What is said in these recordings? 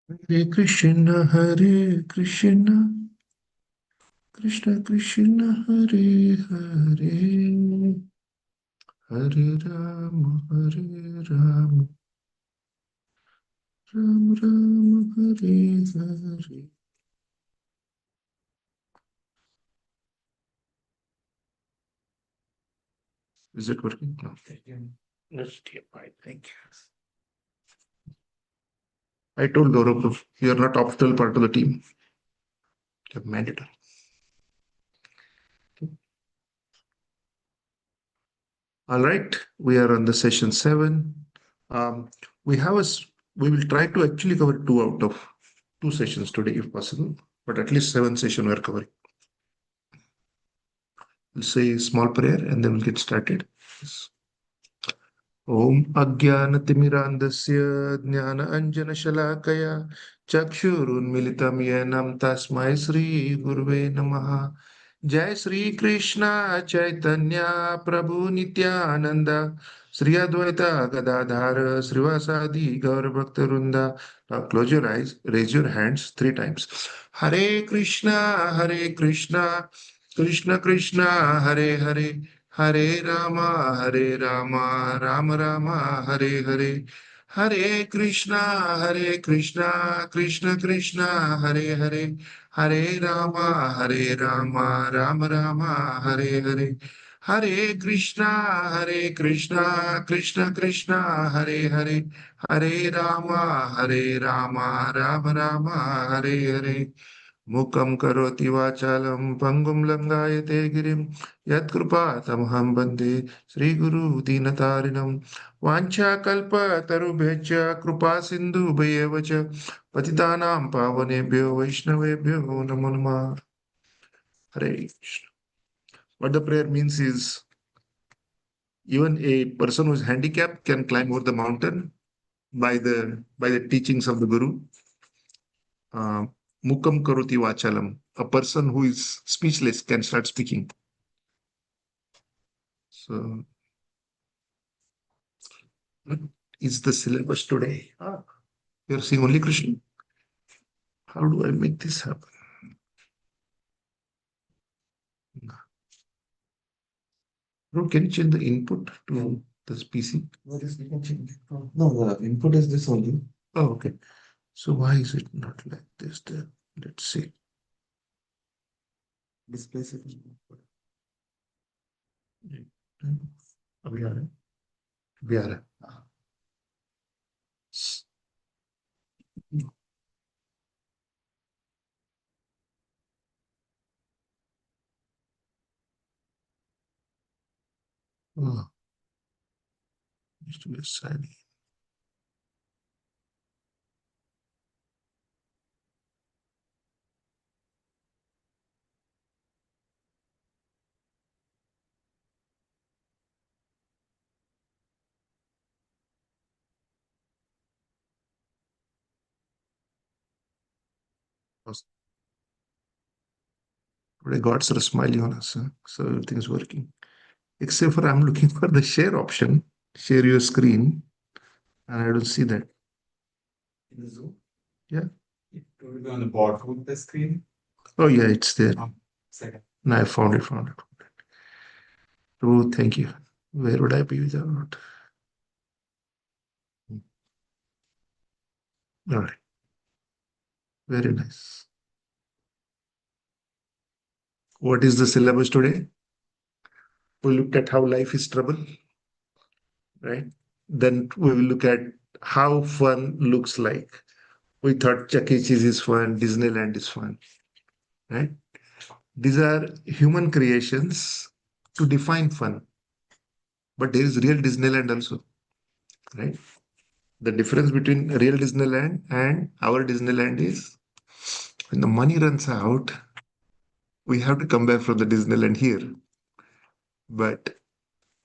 Hare Krishna, Krishna Krishna, Hare Hare, Hare Hare Rama, Ram Ram, Hare Hare. Is it working? No. Let's see. Thank you. I told Gaurav, you are not optional part of the team. You're mandatory. All right, we are on the session 7. Um, we have a, we will try to actually cover 2 out of 2 sessions today if possible, but at least 7 sessions we are covering. We'll say a small prayer and then we'll get started. Yes. Om Ajnanatimirandasya Jnana Anjana Shalakaya Chakshurunmilitam Yenam Tasmai Sri Gurve Namaha. Jai Sri Krishna Chaitanya Prabhu Nityananda Sri Advaita Gadadhara Srivasadi Gaur Bhaktarunda. Now close your eyes, raise your hands 3 times. Hare Krishna, Hare Krishna, Krishna Krishna, Hare Hare. Hare Rama, Rama Rama, Hare Hare. Hare Krishna, Krishna Krishna, Hare Hare. Hare Rama, Rama Rama, Hare Hare. Hare Krishna, Krishna Krishna, Hare Hare. Hare Rama, Rama Rama, Hare Hare. Mukam karoti vachalam pangum langayate girim yatkrpa tamham bande Sri Guru Dinatarinam Vancha kalpa tarubhyacha krupa sindhu bhayevacha patitanam pavanebhyo vaishnavebhyo namo namah. Hare Krishna. What the prayer means is even a person who is handicapped can climb over the mountain by the teachings of the Guru. Mukam karoti vachalam. A person who is speechless can start speaking. So, what is the syllabus today? You're seeing only Krishna. How do I make this happen? Bro, can you change the input to this PC? What is we can change? No, the input is this only. Oh, okay. So why is it not like this then? Let's see. Display setting. अभी आ रहा है अभी आ रहा है Oh, used to be a sign. Today gods are smiling on us, huh? So everything's working. Except for I'm looking for the share option, share your screen, and I don't see that. In the Zoom? Yeah. It will be on the bottom of the screen. Oh yeah, it's there. Second. No, I found it. Oh, thank you. Where would I be without? All right. Very nice. What is the syllabus today? We looked at how life is trouble, right? Then we will look at how fun looks like. We thought Chuck E. Cheese is fun, Disneyland is fun, right? These are human creations to define fun. But there is real Disneyland also, right? The difference between real Disneyland and our Disneyland is when the money runs out, we have to come back from the Disneyland here. But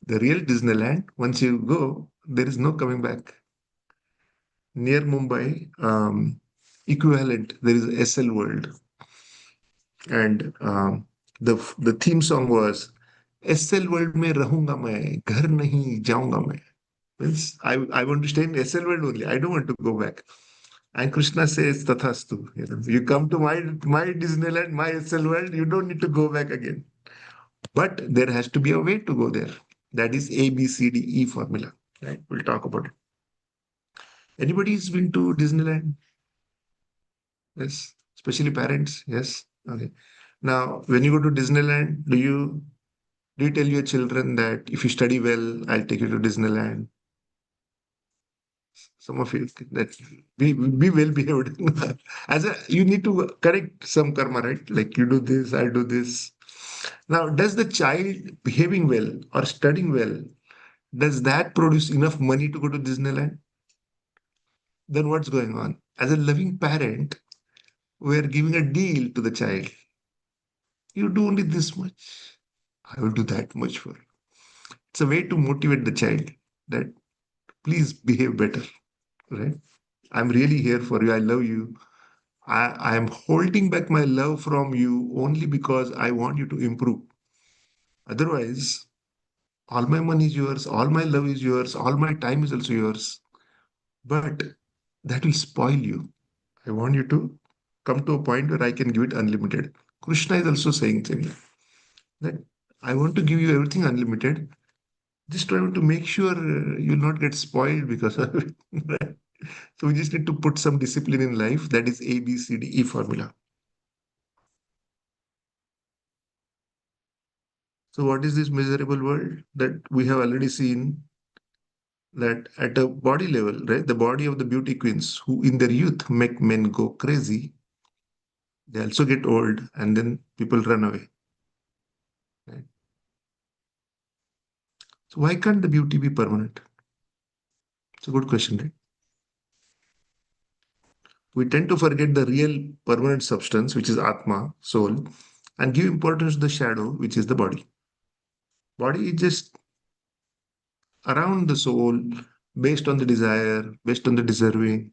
the real Disneyland, once you go, there is no coming back. Near Mumbai, equivalent, there is SL World. And the theme song was SL World में रहूंगा मैं, घर नहीं जाऊंगा मैं. Means I want to stay in SL World only. I don't want to go back. And Krishna says, Tathastu. You come to my Disneyland, my SL world, you don't need to go back again. But there has to be a way to go there. That is A, B, C, D, E formula. Right? We'll talk about it. Anybody's been to Disneyland? Yes. Especially parents? Yes. Okay. Now, when you go to Disneyland, do you tell your children that if you study well, I'll take you to Disneyland? Some of you that be well behaved. As a you need to correct some karma, right? Like you do this, I'll do this. Now, does the child behaving well or studying well, does that produce enough money to go to Disneyland? Then what's going on? As a loving parent, we're giving a deal to the child. You do only this much. I will do that much for you. It's a way to motivate the child that please behave better, right? I'm really here for you. I love you. I am holding back my love from you only because I want you to improve. Otherwise, all my money is yours, all my love is yours, all my time is also yours. But that will spoil you. I want you to come to a point where I can give it unlimited. Krishna is also saying same thing, that I want to give you everything unlimited. Just I want to make sure you'll not get spoiled because of it. Right? So we just need to put some discipline in life. That is A, B, C, D, E formula. So what is this miserable world that we have already seen that at a body level, right? The body of the beauty queens who in their youth make men go crazy, they also get old and then people run away. Right? So why can't the beauty be permanent? It's a good question, right? We tend to forget the real permanent substance, which is Atma, soul, and give importance to the shadow, which is the body. Body is just around the soul, based on the desire, based on the deserving.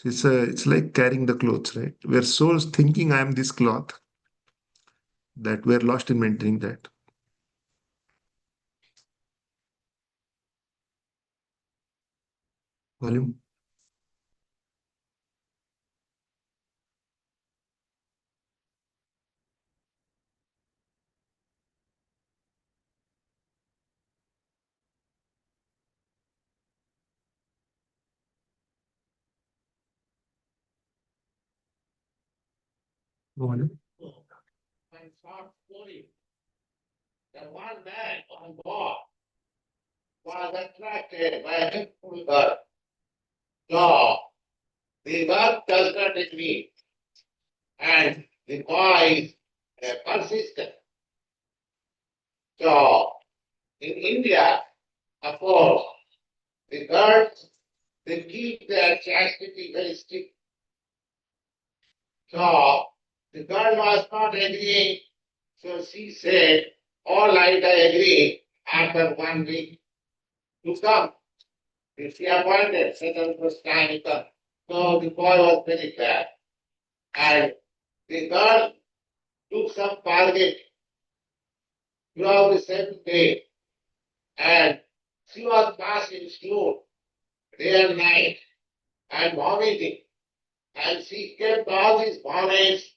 It's like carrying the clothes, right? Where souls thinking I am this cloth, that we're lost in maintaining that. Volume. Volume. And short story. The one man on board was attracted by a beautiful girl. So the girl does not agree, and the boy is persistent. So in India, of course, the girls they keep their chastity very strict. So the girl was not agreeing, so she said, "All right, I agree." After 1 week to come. If he appointed certain first time he come. So the boy was very bad. And the girl took some bargain throughout the 7 day. And she was passing stool day and night and vomiting. And she kept all these vomits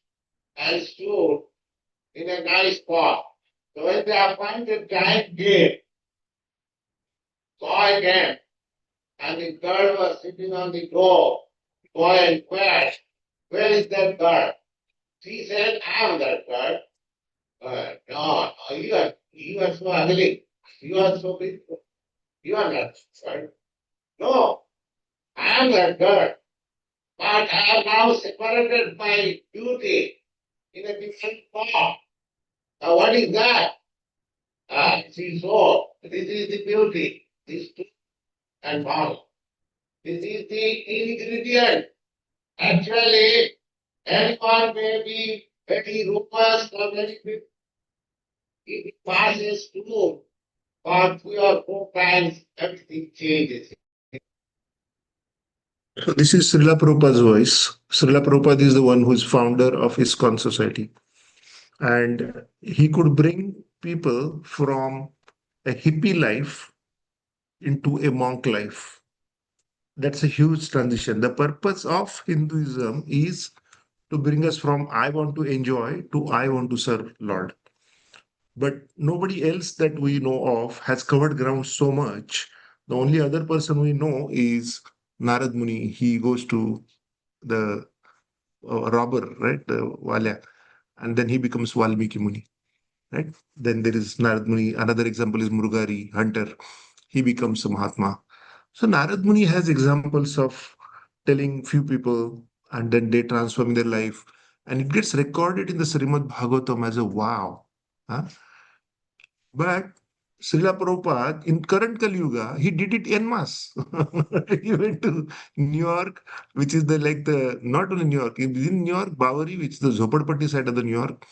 and stool in a nice spot. So when the appointed time came, boy came, and the girl was sitting on the door. Boy inquired, "Where is that girl?" She said, "I am that girl." No, you are so ugly. You are so beautiful. You are not that girl. No, I am that girl. But I have now separated my beauty in a different form. What is that? She saw, this is the beauty, this two and one. This is the ingredient. Actually, anyone may be very robust or very big. It passes through for 3 or 4 times, everything changes. So this is Srila Prabhupada's voice. Srila Prabhupada is the one who is founder of ISKCON Society. And he could bring people from a hippie life into a monk life. That's a huge transition. The purpose of Hinduism is to bring us from I want to enjoy to I want to serve Lord. But nobody else that we know of has covered ground so much. The only other person we know is Narad Muni. He goes to the robber, right? The Walya, and then he becomes Valmiki Muni, right? Then there is Narad Muni. Another example is Murugari, hunter. He becomes a Mahatma. So Narad Muni has examples of telling few people and then they transform their life. And it gets recorded in the Srimad Bhagavatam as a wow. Huh? But Srila Prabhupada in current Kali Yuga, he did it en masse. He went to New York, which is the like the not only New York, within New York, Bowery, which is the Zhopadpatti side of the New York,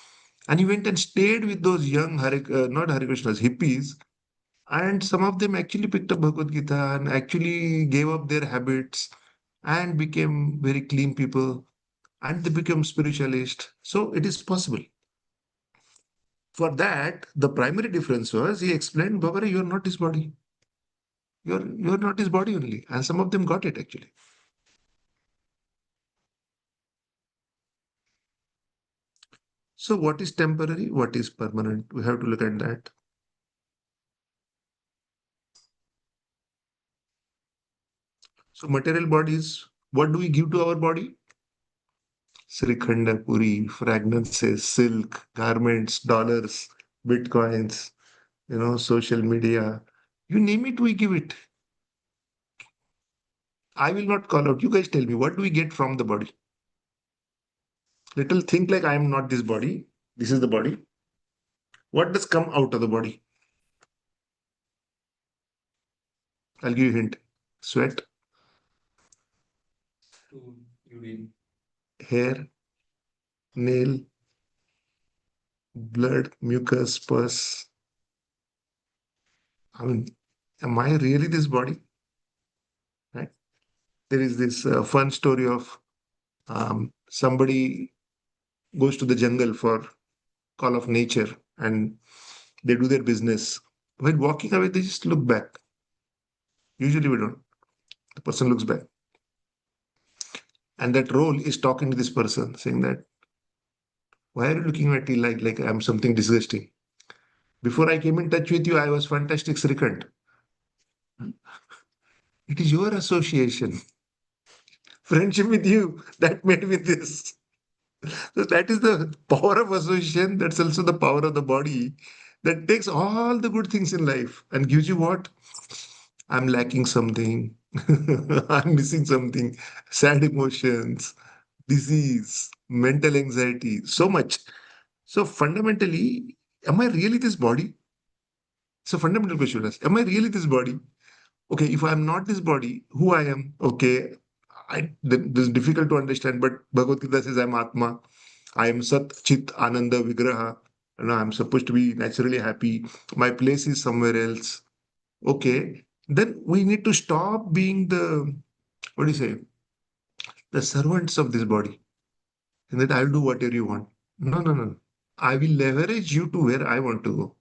and he went and stayed with those young not Hare Krishnas, hippies, and some of them actually picked up Bhagavad Gita and actually gave up their habits and became very clean people, and they become spiritualist. So it is possible. For that, the primary difference was he explained, Babara, you are not his body. You're not his body only. And some of them got it actually. So what is temporary? What is permanent? We have to look at that. So material bodies, what do we give to our body? Srikhanda, Puri, fragrances, silk, garments, dollars, bitcoins, social media. You name it, we give it. I will not call out. You guys tell me, what do we get from the body? Little think like I am not this body. This is the body. What does come out of the body? I'll give you a hint. Sweat, Urine. hair, nail, blood, mucus, pus. I mean, am I really this body? Right? There is this fun story of somebody goes to the jungle for call of nature and they do their business. While walking away, they just look back. Usually we don't. The person looks back. And that role is talking to this person, saying that, why are you looking at me like I'm something disgusting? Before I came in touch with you, I was fantastic Srikant. It is your association, friendship with you that made me this. So that is the power of association. That's also the power of the body that takes all the good things in life and gives you what? I'm lacking something. I'm missing something. Sad emotions, disease, mental anxiety, so much. So fundamentally, am I really this body? It's a fundamental question. Am I really this body? Okay, if I'm not this body, who I am? Okay, this is difficult to understand, but Bhagavad Gita says I'm Atma. I am Sat Chit Ananda Vigraha. I'm supposed to be naturally happy. My place is somewhere else. Okay, then we need to stop being what do you say, the servants of this body. And that I'll do whatever you want. No, no, no. I will leverage you to where I want to go.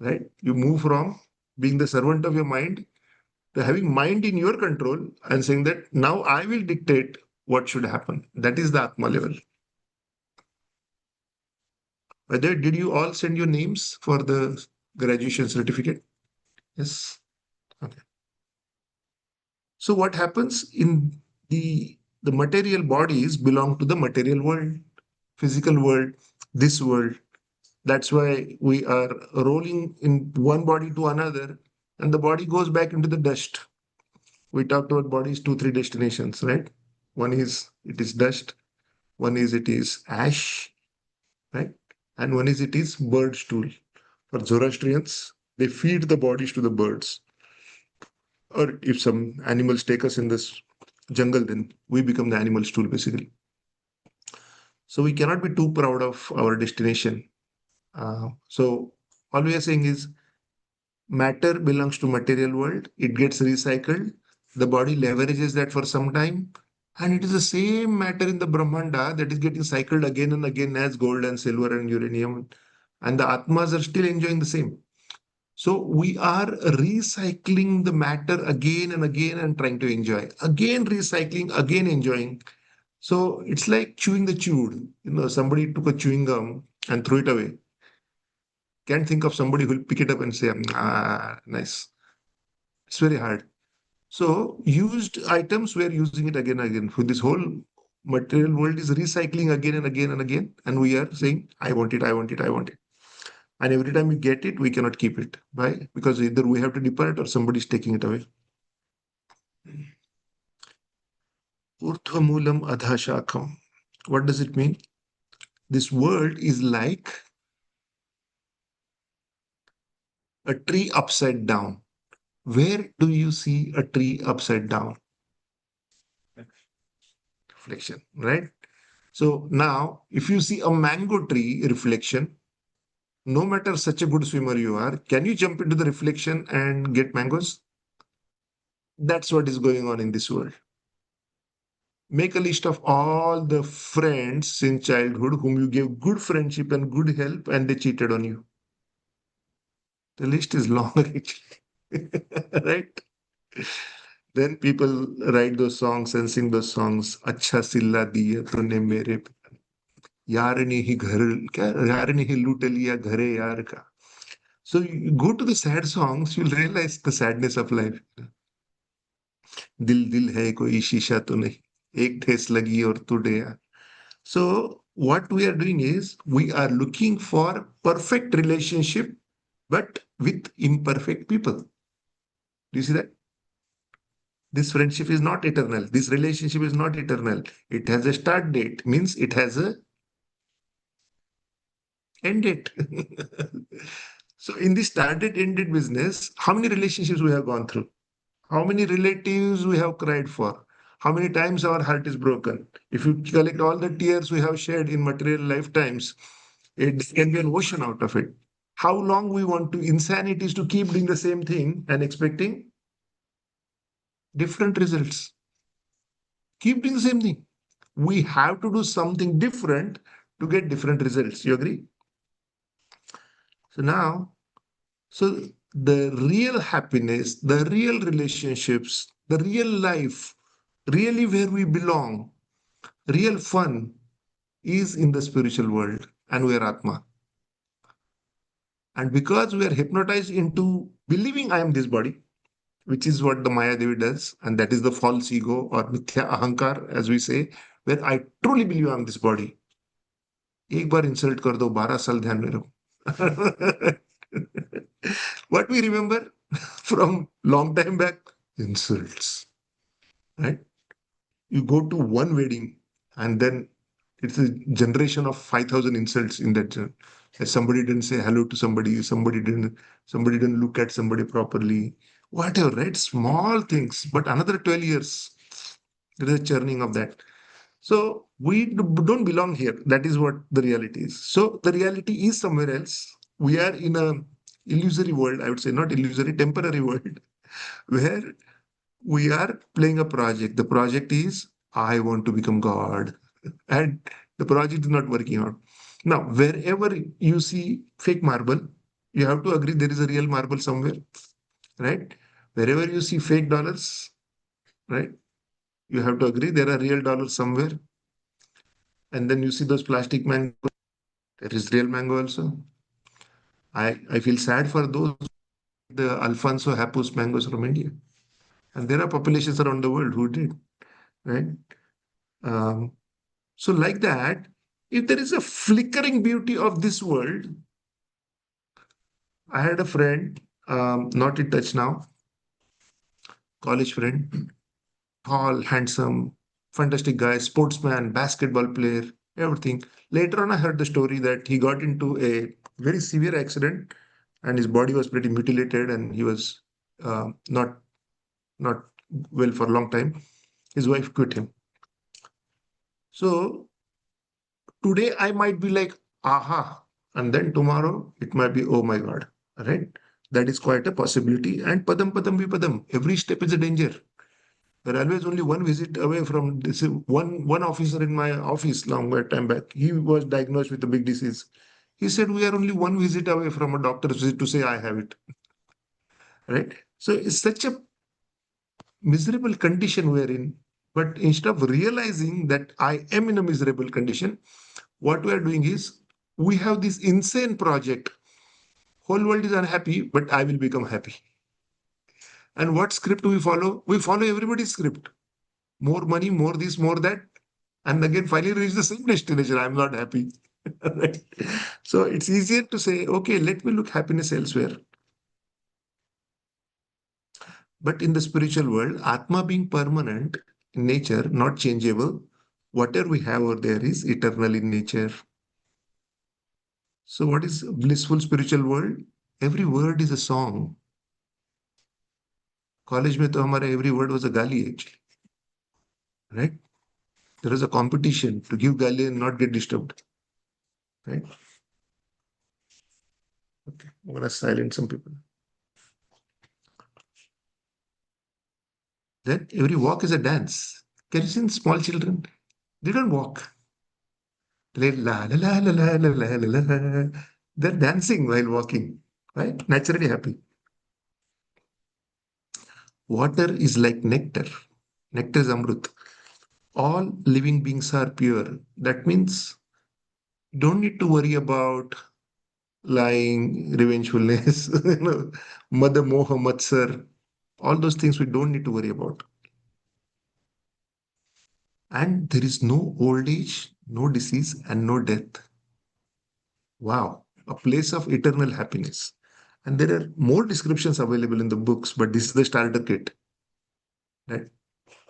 Right? You move from being the servant of your mind to having mind in your control and saying that now I will dictate what should happen. That is the Atma level. Whether did you all send your names for the graduation certificate? Yes. Okay. So what happens in the material bodies belong to the material world, physical world, this world. That's why we are rolling in one body to another, and the body goes back into the dust. We talked about bodies, two, three destinations, right? One is it is dust, one is it is ash, right? And one is it is bird stool. For Zoroastrians, they feed the bodies to the birds. Or if some animals take us in this jungle, then we become the animal stool basically. So we cannot be too proud of our destination. So all we are saying is matter belongs to material world. It gets recycled. The body leverages that for some time. And it is the same matter in the Brahmanda that is getting cycled again and again as gold and silver and uranium. And the Atmas are still enjoying the same. So we are recycling the matter again and again and trying to enjoy. Again recycling, again enjoying. So it's like chewing the chewed. Somebody took a chewing gum and threw it away. Can't think of somebody who will pick it up and say, nice. It's very hard. So used items, we're using it again and again. For this whole material world is recycling again and again and again. And we are saying, I want it, I want it, I want it. And every time we get it, we cannot keep it. Why? Because either we have to depart or somebody's taking it away. Urdhvamulam adhashakam. What does it mean? This world is like a tree upside down. Where do you see a tree upside down? Reflection, right? So now, if you see a mango tree reflection, no matter such a good swimmer you are, can you jump into the reflection and get mangoes? That's what is going on in this world. Make a list of all the friends in childhood whom you gave good friendship and good help and they cheated on you. The list is long, actually. Right? Then people write those songs and sing those songs. Acha silla diya तूने मेरे पे, यार ने ही घर क्या यार ने ही लूट लिया घरे यार का. So you go to the sad songs, you'll realize the sadness of life. दिल दिल है कोई शीशा तो नहीं, एक ठेस लगी और टूट गया. So what we are doing is we are looking for perfect relationship, but with imperfect people. Do you see that? This friendship is not eternal. This relationship is not eternal. It has a start date, means it has a end date. So in this start date, end date business, how many relationships we have gone through? How many relatives we have cried for? How many times our heart is broken? If you collect all the tears we have shed in material lifetimes, it can be an ocean out of it. How long we want to insanity is to keep doing the same thing and expecting different results. Keep doing the same thing. We have to do something different to get different results. You agree? So now, so the real happiness, the real relationships, the real life, really where we belong, real fun is in the spiritual world and we are Atma. And because we are hypnotized into believing I am this body, which is what the Maya Devi does, and that is the false ego or Mithya Ahankar, as we say, where I truly believe I am this body. एक बार insult कर दो 12 साल ध्यान में रहो. What we remember from long time back? Insults. Right? You go to one wedding and then it's a generation of 5,000 insults in that. Somebody didn't say hello to somebody, somebody didn't look at somebody properly. Whatever, right? Small things, but another 12 years, there is a churning of that. So we don't belong here. That is what the reality is. So the reality is somewhere else. We are in a illusory world, I would say, not illusory, temporary world, where we are playing a project. The project is, I want to become God. And the project is not working out. Now, wherever you see fake marble, you have to agree there is a real marble somewhere, right? Wherever you see fake dollars, right? You have to agree there are real dollars somewhere. And then you see those plastic mango, there is real mango also. I feel sad for those, the Alfonso Hapus mangoes from India. And there are populations around the world who did, right? Um, so like that, if there is a flickering beauty of this world, I had a friend, not in touch now, college friend, tall, handsome, fantastic guy, sportsman, basketball player, everything. Later on, I heard the story that he got into a very severe accident and his body was pretty mutilated and he was not well for a long time. His wife quit him. So today I might be like, aha, and then tomorrow it might be, oh my God, right? That is quite a possibility. And padam padam vipadam, every step is a danger. We're always only one visit away from this. One officer in my office long time back, he was diagnosed with a big disease. He said, we are only one visit away from a doctor's visit to say, I have it. right? So it's such a miserable condition we're in. But instead of realizing that I am in a miserable condition, what we are doing is we have this insane project. Whole world is unhappy, but I will become happy. And what script we follow? We follow everybody's script. More money, more this, more that. And again, finally reach the same destination. I'm not happy. Right? So it's easier to say, okay, let me look happiness elsewhere. But in the spiritual world, Atma being permanent in nature, not changeable, whatever we have over there is eternal in nature. So, what is blissful spiritual world? Every word is a song. College में तो हमारा every word was a गाली actually, right? There was a competition to give गाली and not get disturbed, right? Okay, I'm gonna silence some people. Then every walk is a dance. Can you see small children? They don't walk. They la la la la la la la la la. They're dancing while walking, right? Naturally happy. Water is like nectar. Nectar is amrut. All living beings are pure. That means don't need to worry about lying, revengefulness, mother moha matsar. All those things we don't need to worry about. And there is no old age, no disease, and no death. Wow, a place of eternal happiness. And there are more descriptions available in the books, but this is the starter kit. Right?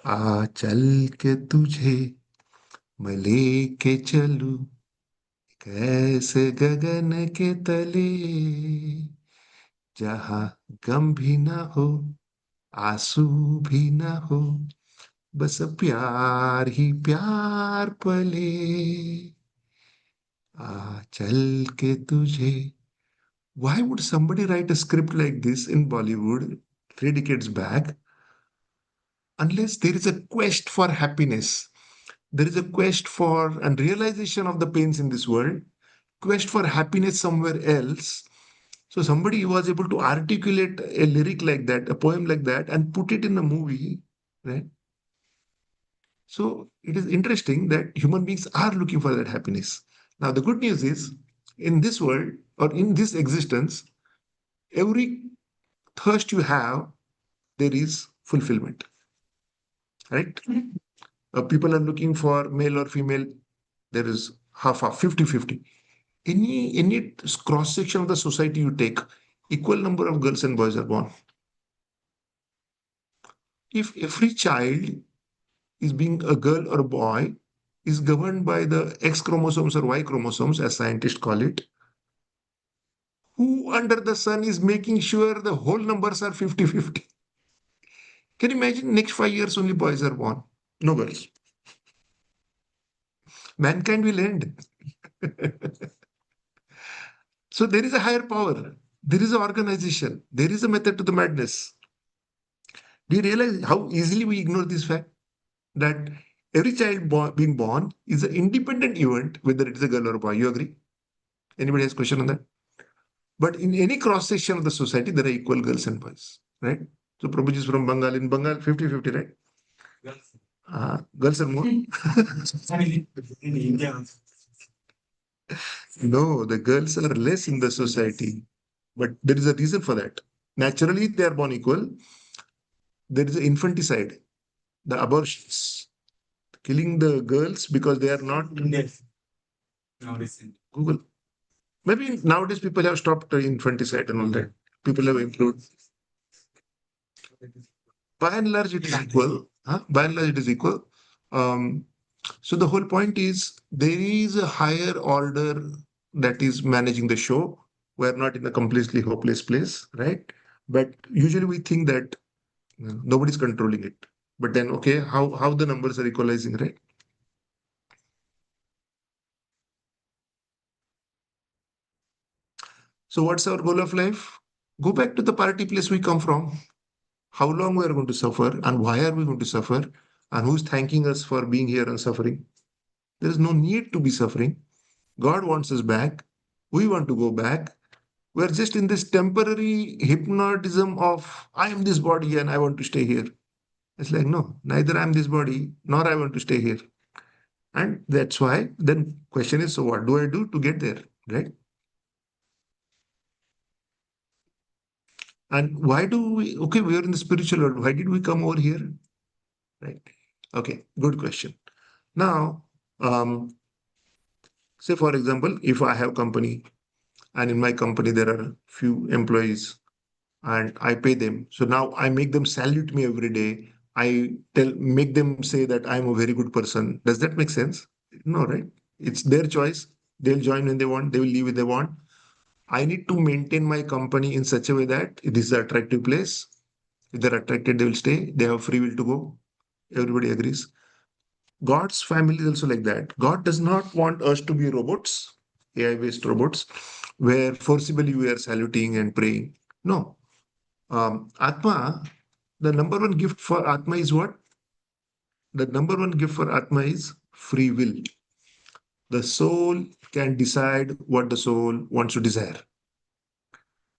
आ चल के तुझे मैं लेके चलूं कैसे गगन के तले जहां गम भी ना हो आंसू भी ना हो बस प्यार ही प्यार पले आ चल के तुझे. Why would somebody write a script like this in Bollywood 3 decades back unless there is a quest for happiness? There is a quest for and realization of the pains in this world, quest for happiness somewhere else. So somebody was able to articulate a lyric like that, a poem like that, and put it in a movie, right? So it is interesting that human beings are looking for that happiness. Now, the good news is in this world or in this existence, every thirst you have, there is fulfillment, right? People are looking for male or female, there is half 50-50. Any cross section of the society you take, equal number of girls and boys are born. If every child is being a girl or a boy is governed by the X chromosomes or Y chromosomes, as scientists call it, who under the sun is making sure the whole numbers are 50-50? Can you imagine next 5 years only boys are born? No girls. Mankind will end. So there is a higher power. There is an organization. There is a method to the madness. Do you realize how easily we ignore this fact? That every child being born is an independent event, whether it is a girl or a boy. You agree? Anybody has a question on that? But in any cross section of the society, there are equal girls and boys, right? So Prabhuji is from Bengal. In Bengal, 50-50, right? Girls are more. In India. No, the girls are less in the society. But there is a reason for that. Naturally, they are born equal. There is an infanticide, the abortions, killing the girls because they are not. Yes. Nowadays. Google. Maybe nowadays people have stopped infanticide and all that. People have improved. By and large, it is equal. By and large, it is equal. Um, so the whole point is there is a higher order that is managing the show. We're not in a completely hopeless place, right? But usually we think that nobody's controlling it. But then, okay, how the numbers are equalizing, right? So what's our goal of life? Go back to the party place we come from. How long we are going to suffer and why are we going to suffer and who's thanking us for being here and suffering. There is no need to be suffering. God wants us back. We want to go back. We're just in this temporary hypnotism of I am this body and I want to stay here. It's like, no, neither I'm this body nor I want to stay here. And that's why then question is, so what do I do to get there? Right? And why do we, okay, we are in the spiritual world. Why did we come over here? Right. Okay, good question. Now, say for example, if I have company and in my company there are few employees and I pay them. So now I make them salute me every day. Make them say that I'm a very good person. Does that make sense? No, right? It's their choice. They'll join when they want, they will leave when they want. I need to maintain my company in such a way that it is an attractive place. If they're attracted, they will stay. They have free will to go. Everybody agrees. God's family is also like that. God does not want us to be robots, AI based robots, where forcibly we are saluting and praying. No. Atma, the number one gift for Atma is what? The number one gift for Atma is free will. The soul can decide what the soul wants to desire.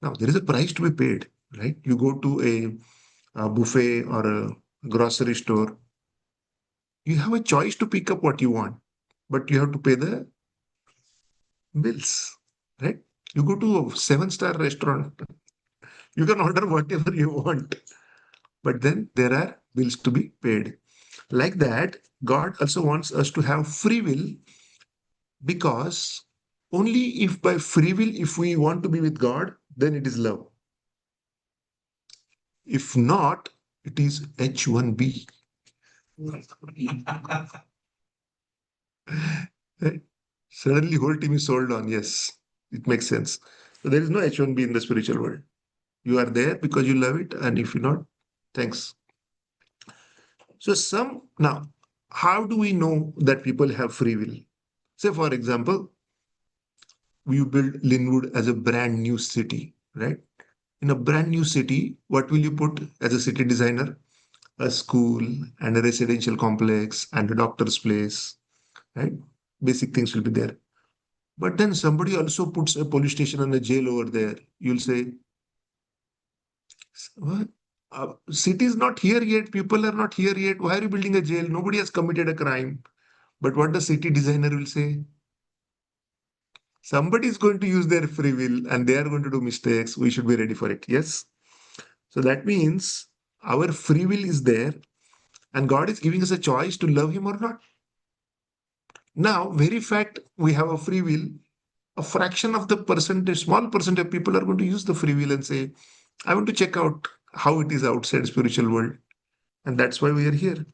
Now, there is a price to be paid, right? You go to a buffet or a grocery store, you have a choice to pick up what you want, but you have to pay the bills, right? You go to a seven-star restaurant, you can order whatever you want, but then there are bills to be paid. Like that, God also wants us to have free will because only if by free will, if we want to be with God, then it is love. If not, it is H1B. Right? Suddenly, whole team is sold on. Yes, it makes sense. So there is no H1B in the spiritual world. You are there because you love it, and if you're not, thanks. So some now, how do we know that people have free will? Say, for example, we build Linwood as a brand new city, right? In a brand new city, what will you put as a city designer? A school and a residential complex and a doctor's place, right? Basic things will be there. But then somebody also puts a police station and a jail over there. You'll say, what? City is not here yet. People are not here yet. Why are you building a jail? Nobody has committed a crime. But what the city designer will say? Somebody is going to use their free will and they are going to do mistakes. We should be ready for it. Yes. So that means our free will is there and God is giving us a choice to love Him or not. Now, very fact we have a free will, a fraction of the percentage, small percentage of people are going to use the free will and say, I want to check out how it is outside spiritual world. And that's why we are here.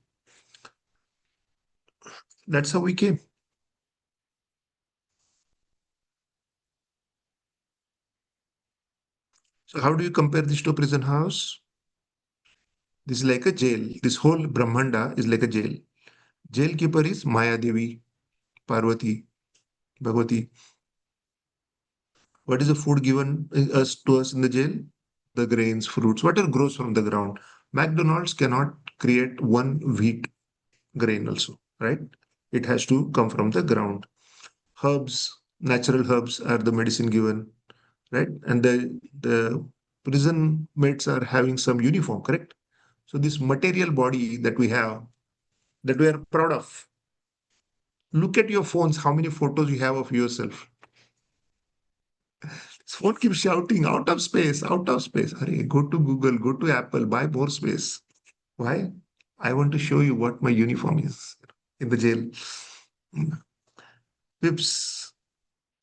That's how we came. So how do you compare this to a prison house? This is like a jail. This whole Brahmanda is like a jail. Jail keeper is Maya Devi, Parvati, Bhagavati. What is the food given us to us in the jail? The grains, fruits, whatever grows from the ground. McDonald's cannot create one wheat grain also, right? It has to come from the ground. Herbs, natural herbs are the medicine given, right? And the prison mates are having some uniform, correct? So this material body that we have, that we are proud of. Look at your phones, how many photos you have of yourself. This phone keeps shouting, out of space, out of space. Hurry, go to Google, go to Apple, buy more space. Why? I want to show you what my uniform is in the jail. Pips,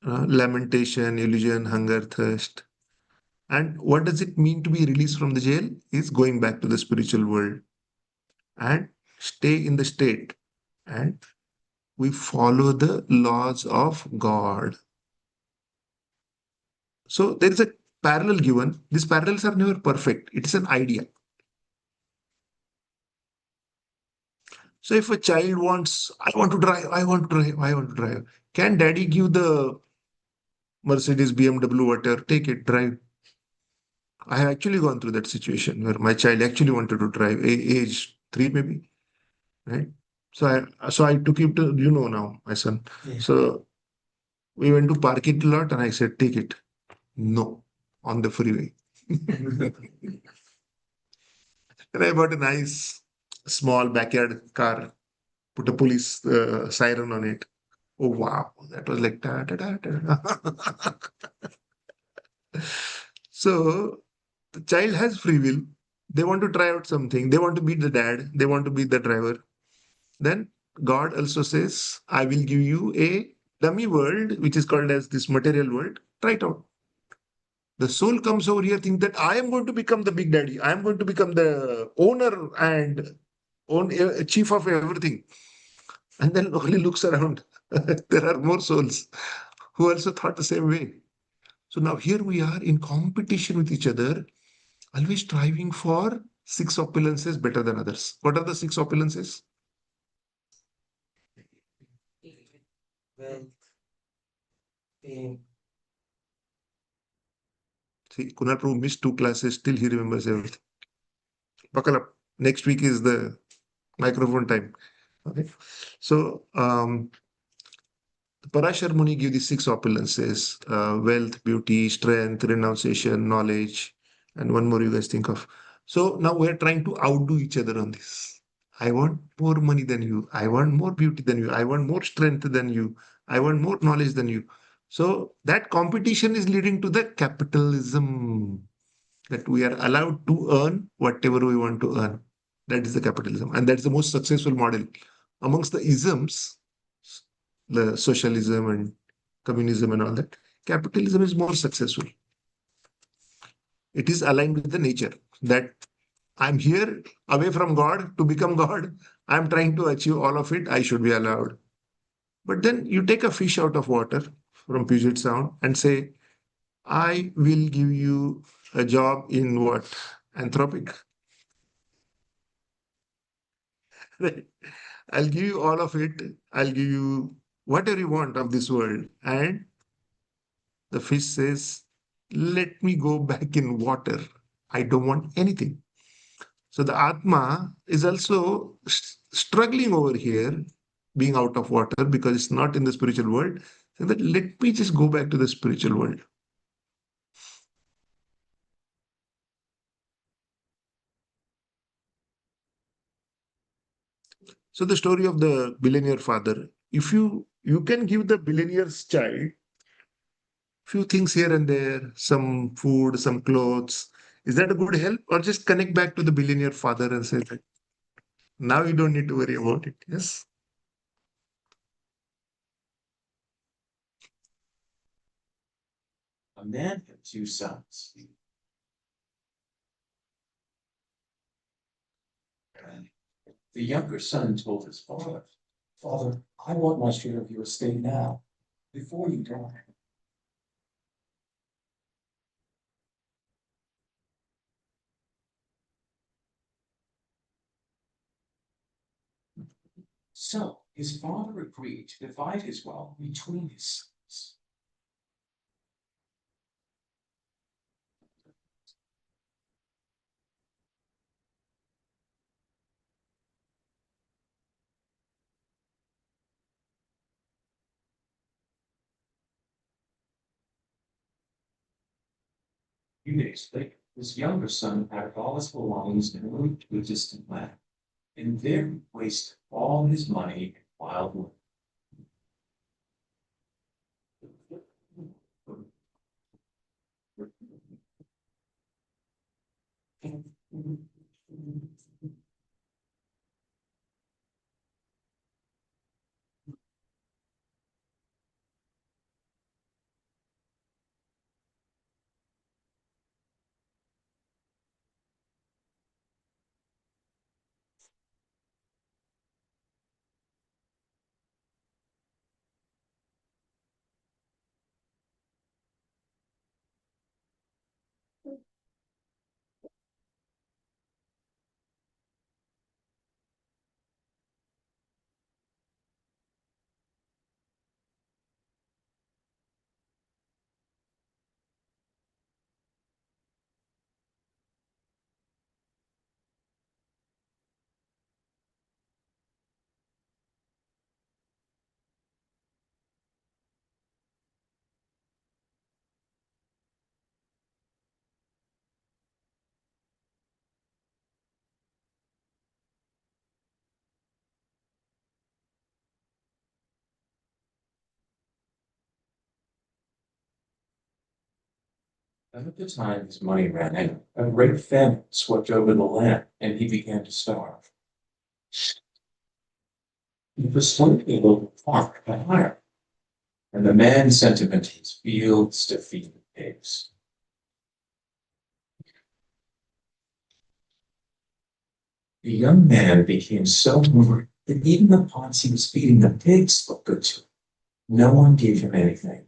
lamentation, illusion, hunger, thirst. And what does it mean to be released from the jail? Is going back to the spiritual world and stay in the state. And we follow the laws of God. So there is a parallel given. These parallels are never perfect. It is an idea. So if a child wants, I want to drive, I want to drive, I want to drive. Can daddy give the Mercedes, BMW, whatever? Take it, drive. I have actually gone through that situation where my child actually wanted to drive, age 3 maybe, right? So I took him to, now, my son. Yeah. So we went to parking lot and I said, take it. No. on the freeway. And I bought a nice small backyard car, put a police siren on it. Oh wow, that was like da da da da. So the child has free will. They want to try out something. They want to be the dad. They want to be the driver. Then God also says, I will give you a dummy world, which is called as this material world. Try it out. The soul comes over here, think that I am going to become the big daddy. I am going to become the owner and chief of everything. And then only looks around. There are more souls who also thought the same way. So now here we are in competition with each other, always striving for six opulences better than others. What are the six opulences? Wealth, fame. See, Kunal Prabhu missed two classes, still he remembers everything. Buckle up. Next week is the microphone time. Okay. So Parashar Muni give these six opulences, wealth, beauty, strength, renunciation, knowledge, and one more you guys think of. So now we're trying to outdo each other on this. I want more money than you. I want more beauty than you. I want more strength than you. I want more knowledge than you. So that competition is leading to the capitalism, that we are allowed to earn whatever we want to earn. That is the capitalism. And that's the most successful model. Amongst the isms, the socialism and communism and all that, capitalism is more successful. It is aligned with the nature that I'm here away from God to become God. I'm trying to achieve all of it. I should be allowed. But then you take a fish out of water from Puget Sound and say, I will give you a job in what? Anthropic. I'll give you all of it. I'll give you whatever you want of this world. And the fish says, let me go back in water. I don't want anything. So the Atma is also struggling over here, being out of water because it's not in the spiritual world. So that let me just go back to the spiritual world. So the story of the billionaire father, if you can give the billionaire's child few things here and there, some food, some clothes. Is that a good help? Or just connect back to the billionaire father and say that now you don't need to worry about it. Yes. A man had two sons. The younger son told his father, "Father, I want my share of your estate now, before you die." So his father agreed to divide his wealth between his sons. A few days later, his younger son packed all his belongings and moved to a distant land, and there he wasted all his money in wild living. At the time his money ran out, a great famine swept over the land, and he began to starve. He persuaded a local farmer to hire him, and the man sent him into his fields to feed the pigs. The young man became so hungry that even the pots he was feeding the pigs looked good to him. No one gave him anything.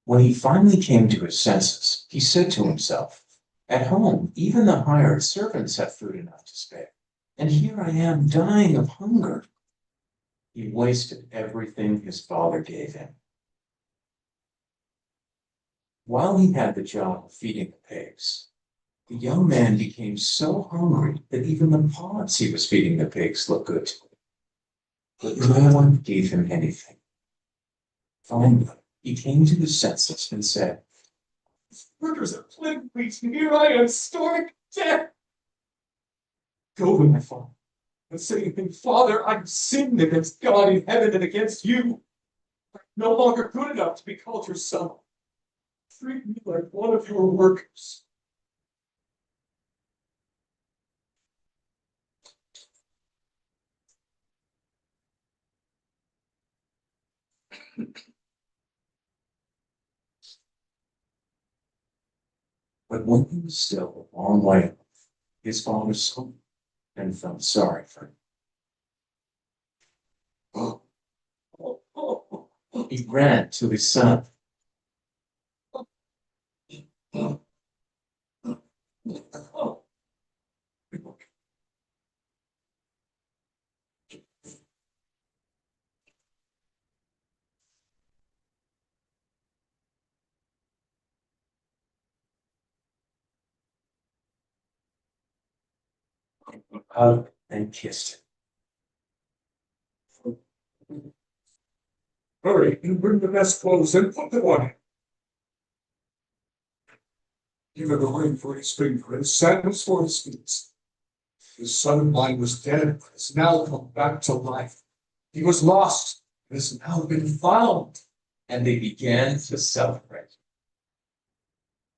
When he finally came to his senses, he said to himself, "At home, even the hired servants have food enough to spare, and here I am dying of hunger." He wasted everything his father gave him. While he had the job of feeding the pigs, the young man became so hungry that even the pods he was feeding the pigs looked good to him. But no one gave him anything. Finally, he came to his senses and said, "Murders are plagued me, and here I am starving to death." "Go to my father and say to him, 'Father, I've sinned against God in heaven and against you. I'm no longer good enough to be called your son. Treat me like one of your workers.'" But when he was still a long way off, his father saw him and felt sorry for him. He ran to his son. Hugged and kissed him. "Hurry and bring the best clothes and put them on him. Give him a ring for his finger and sandals for his feet. This son of mine was dead, but has now come back to life. He was lost, and has now been found." And they began to celebrate.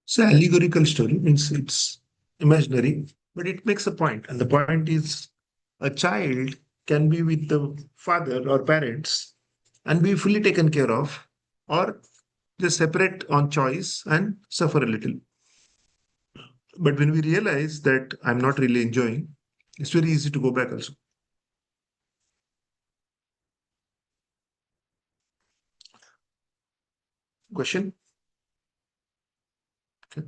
It's an allegorical story, means it's imaginary, but it makes a point. And the point is a child can be with the father or parents and be fully taken care of, or they separate on choice and suffer a little. But when we realize that I'm not really enjoying, it's very easy to go back also. Question? Okay.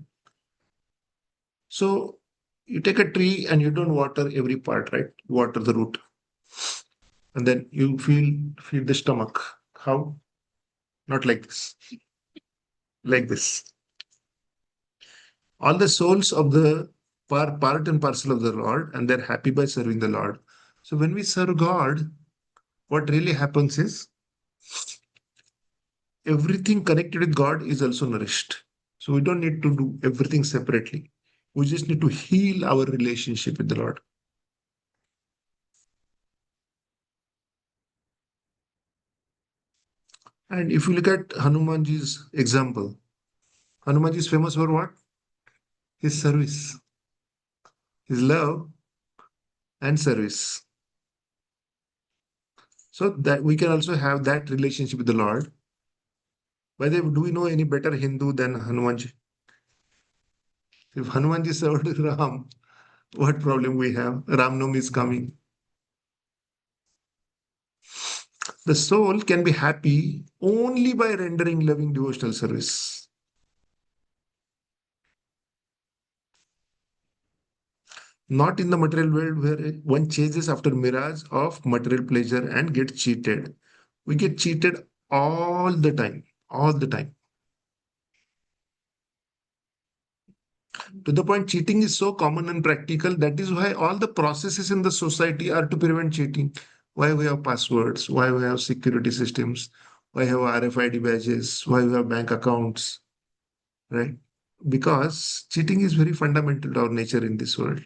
So you take a tree and you don't water every part, right? You water the root. And then you feed the stomach. How? Not like this. Like this. All the souls of the part and parcel of the Lord, and they're happy by serving the Lord. So when we serve God, what really happens is everything connected with God is also nourished. So we don't need to do everything separately. We just need to heal our relationship with the Lord. And if you look at Hanumanji's example, Hanumanji is famous for what? His service, his love and service. So that we can also have that relationship with the Lord. By the way, do we know any better Hindu than Hanumanji? If Hanumanji served Ram, what problem we have? Ram Navami is coming. The soul can be happy only by rendering loving devotional service. Not in the material world where one chases after mirage of material pleasure and gets cheated. We get cheated all the time, all the time. To the point, cheating is so common and practical. That is why all the processes in the society are to prevent cheating. Why we have passwords, why we have security systems, why we have RFID badges, why we have bank accounts, right? Because cheating is very fundamental to our nature in this world.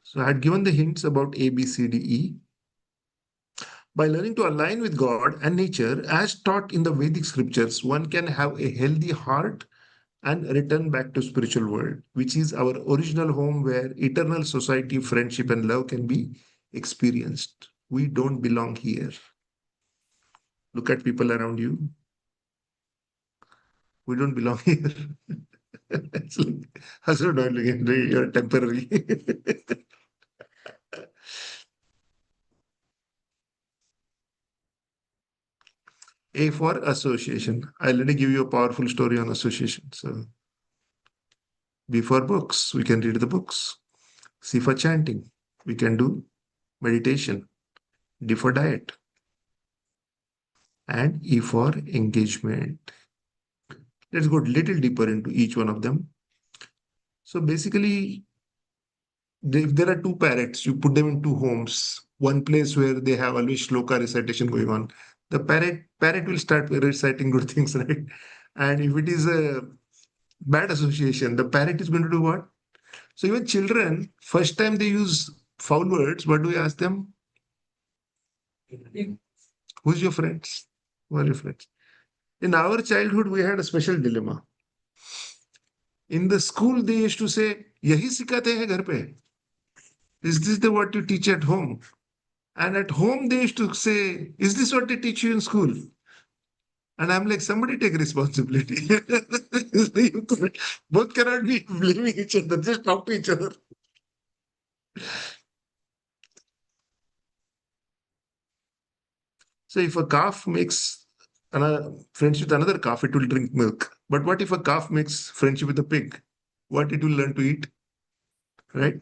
So I had given the hints about A, B, C, D, E. By learning to align with God and nature, as taught in the Vedic scriptures, one can have a healthy heart and return back to spiritual world, which is our original home where eternal society, friendship, and love can be experienced. We don't belong here. Look at people around you. We don't belong here. It's like husband oil again. You're temporary. A for association. I already give you a powerful story on association. So B for books. We can read the books. C for chanting. We can do meditation. D for diet. And E for engagement. Let's go a little deeper into each one of them. So basically, if there are two parrots, you put them in two homes, one place where they have always shloka recitation going on. The parrot will start reciting good things, right? And if it is a bad association, the parrot is going to do what? So even children, first time they use foul words, what do we ask them? Who's your friends? Who are your friends? In our childhood, we had a special dilemma. In the school, they used to say, "Yahi सिखाते हैं घर पे." Is this the what you teach at home? And at home, they used to say, "Is this what they teach you in school?" And I'm like, somebody take responsibility. Both cannot be blaming each other. Just talk to each other. So if a calf makes friendship with another calf, it will drink milk. But what if a calf makes friendship with a pig? What it will learn to eat, right?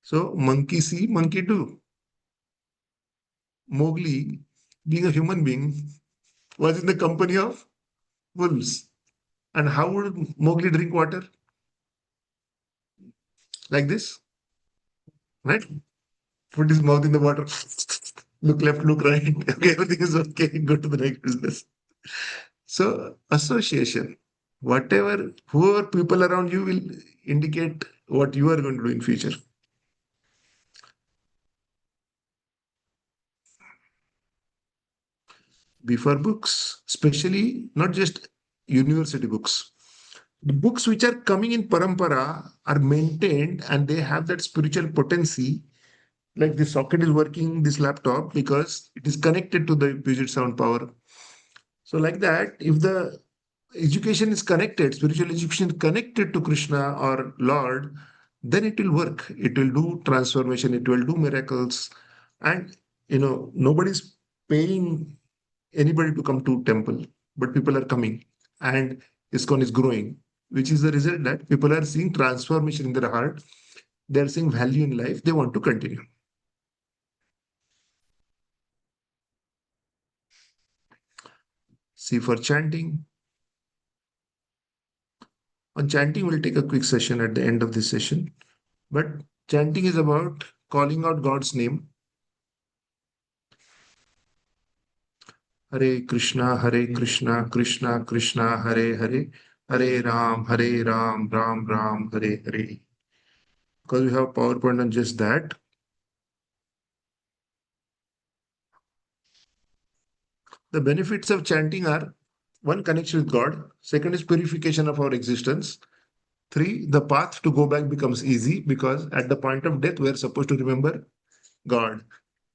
So monkey see, monkey do. Mowgli, being a human being, was in the company of wolves. And how would Mowgli drink water? Like this, right? Put his mouth in the water. Look left, look right. Okay, everything is okay. Go to the next business. So association, whatever, whoever people around you will indicate what you are going to do in future. Before books, especially not just university books. The books which are coming in parampara are maintained and they have that spiritual potency. Like this socket is working, this laptop, because it is connected to the Puget Sound Power. So, like that, if the education is connected, spiritual education is connected to Krishna or Lord, then it will work. It will do transformation, it will do miracles. And nobody's paying anybody to come to temple, but people are coming. And ISKCON is growing, which is the result that people are seeing transformation in their heart. They're seeing value in life. They want to continue. C for chanting. On chanting, we'll take a quick session at the end of this session. But chanting is about calling out God's name. Hare Krishna, Krishna Krishna, Hare Hare, Hare Ram, Ram, Hare Hare. Because we have PowerPoint on just that. The benefits of chanting are one, connection with God. Second is purification of our existence. Three, the path to go back becomes easy because at the point of death, we are supposed to remember God.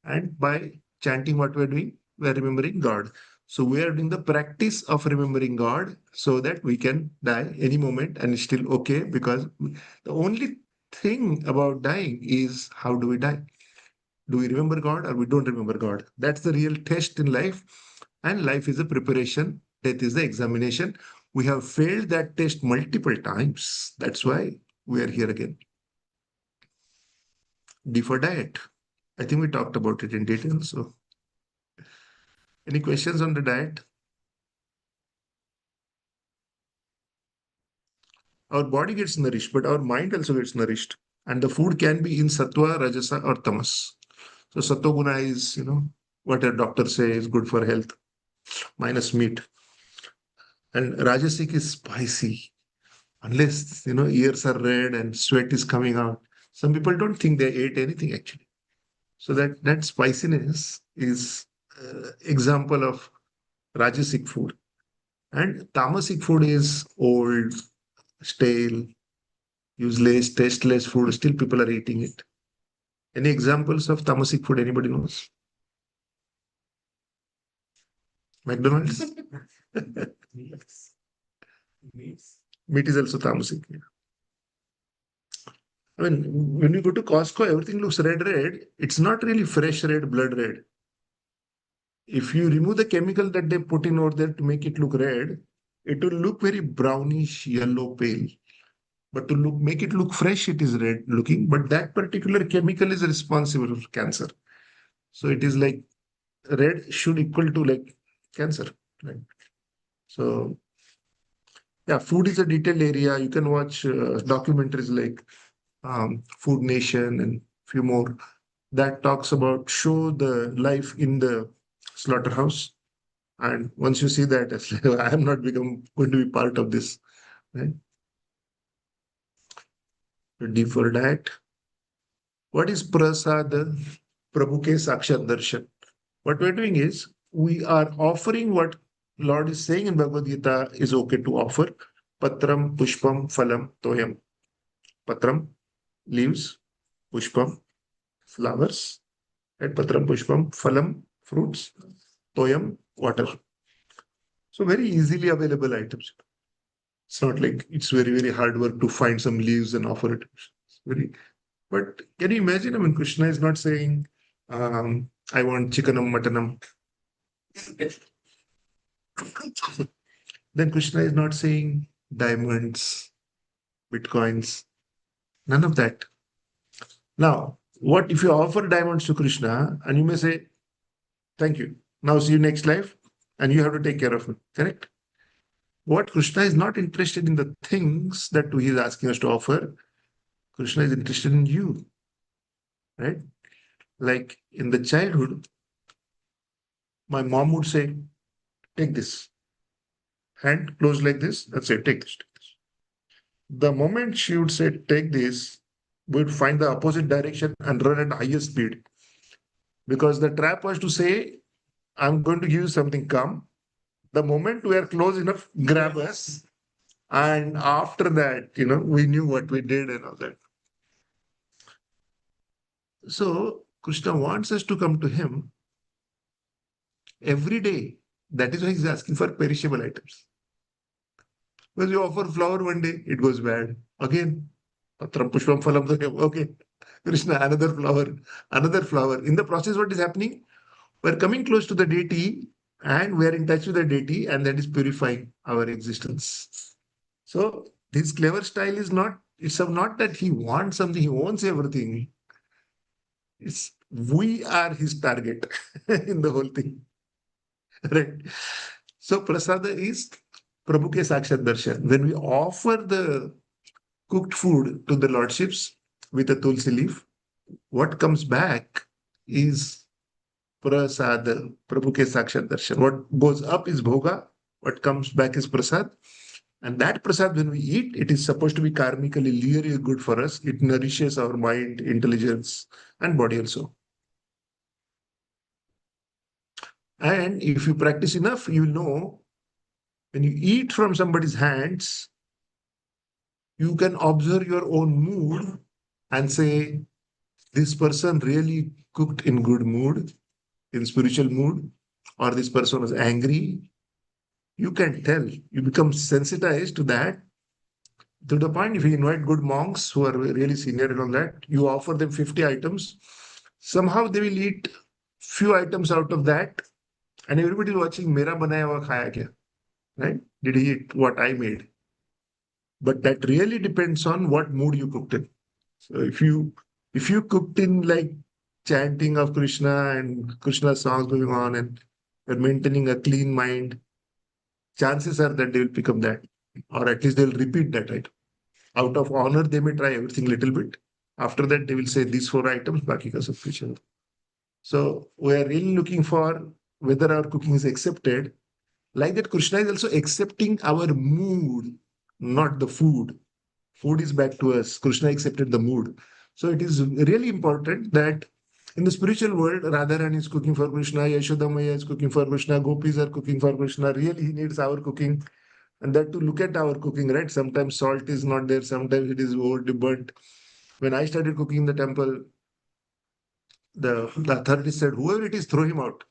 And by chanting what we're doing, we're remembering God. So we are doing the practice of remembering God so that we can die any moment and it's still okay because the only thing about dying is how do we die? Do we remember God or we don't remember God? That's the real test in life. And life is a preparation. Death is the examination. We have failed that test multiple times. That's why we are here again. D for diet. I think we talked about it in detail. So, any questions on the diet? Our body gets nourished, but our mind also gets nourished. And the food can be in sattva, rajasa, or tamas. So, sattva guna is, what a doctor says is good for health, minus meat. And rajasic is spicy, unless, ears are red and sweat is coming out. Some people don't think they ate anything actually. So that spiciness is example of Rajasic food. And Tamasic food is old, stale, useless, tasteless food. Still people are eating it. Any examples of Tamasic food anybody knows? McDonald's? Meats. Meats. Meat is also Tamasic. Yeah. I mean, when you go to Costco, everything looks red. It's not really fresh red, blood red. If you remove the chemical that they put in over there to make it look red, it will look very brownish, yellow, pale. But to make it look fresh, it is red looking. But that particular chemical is responsible for cancer. So it is like red should equal to like cancer. Right? So yeah, food is a detailed area. You can watch documentaries like Food Nation and few more that talks about show the life in the slaughterhouse. And once you see that, it's like, I am not going to be part of this. Right? Deeper diet. What is prasad? Prabhu ke sakshat darshan. What we're doing is we are offering what Lord is saying in Bhagavad Gita is okay to offer. Patram, pushpam, phalam, toyam. Patram, leaves, pushpam, flowers, and patram, pushpam, phalam, fruits, toyam, water. So very easily available items. It's not like it's very hard work to find some leaves and offer it. It's very, but can you imagine? I mean, Krishna is not saying, I want chickenum, muttonum. Then Krishna is not saying diamonds, bitcoins, none of that. Now, what if you offer diamonds to Krishna and you may say, thank you. Now see you next life, and you have to take care of me. Correct? What Krishna is not interested in the things that he is asking us to offer. Krishna is interested in you. Right? Like in the childhood, my mom would say, take this. Hand closed like this, and say, take this. The moment she would say, take this, we would find the opposite direction and run at highest speed. Because the trap was to say, I'm going to give you something, come. The moment we are close enough, grab us. And after that, we knew what we did and all that. So Krishna wants us to come to him every day. That is why he's asking for perishable items. Because you offer flower one day, it goes bad. Again, patram pushpam phalam, okay. Krishna, another flower, another flower. In the process, what is happening? We're coming close to the deity and we're in touch with the deity, and that is purifying our existence. So his clever style is not, it's not that he wants something, he wants everything. It's we are his target in the whole thing. Right? So prasada is Prabhu ke sakshat darshan. When we offer the cooked food to the lordships with a tulsi leaf, what comes back is prasad, Prabhu ke sakshat darshan. What goes up is bhoga, what comes back is prasad. And that prasad, when we eat, it is supposed to be karmically really good for us. It nourishes our mind, intelligence, and body also. And if you practice enough, you will know when you eat from somebody's hands, you can observe your own mood and say, this person really cooked in good mood, in spiritual mood, or this person was angry. You can tell. You become sensitized to that. To the point, if you invite good monks who are really senior and all that, you offer them 50 items. Somehow they will eat few items out of that, and everybody is watching Mera banaya hua khaya kya, right? Did he eat what I made? But that really depends on what mood you cooked in. So if you cooked in like chanting of Krishna and Krishna songs going on and you're maintaining a clean mind, chances are that they will pick up that, or at least they'll repeat that item. Out of honor, they may try everything little bit. After that, they will say these 4 items, baki ka sab kuch hai. So we are really looking for whether our cooking is accepted. Like that, Krishna is also accepting our mood, not the food. Food is back to us. Krishna accepted the mood. So it is really important that In the spiritual world, Radharani is cooking for Krishna, Yashoda Maya is cooking for Krishna, gopis are cooking for Krishna. Really, he needs our cooking. And that to look at our cooking, right? Sometimes salt is not there, sometimes it is burnt. When I started cooking in the temple, the authorities said, whoever it is, throw him out.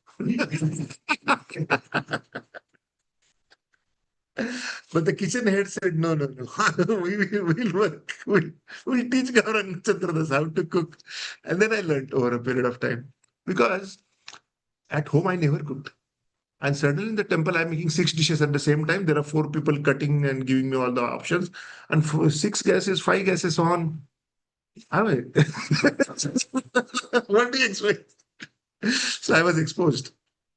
But the kitchen head said, no, no, no. We'll work. We'll teach Gauranga Chandradas how to cook. And then I learned over a period of time. Because at home, I never cooked. And suddenly in the temple, I'm making 6 dishes at the same time. There are 4 people cutting and giving me all the options. And 6 gases, 5 gases on. I mean, what do you expect? So I was exposed.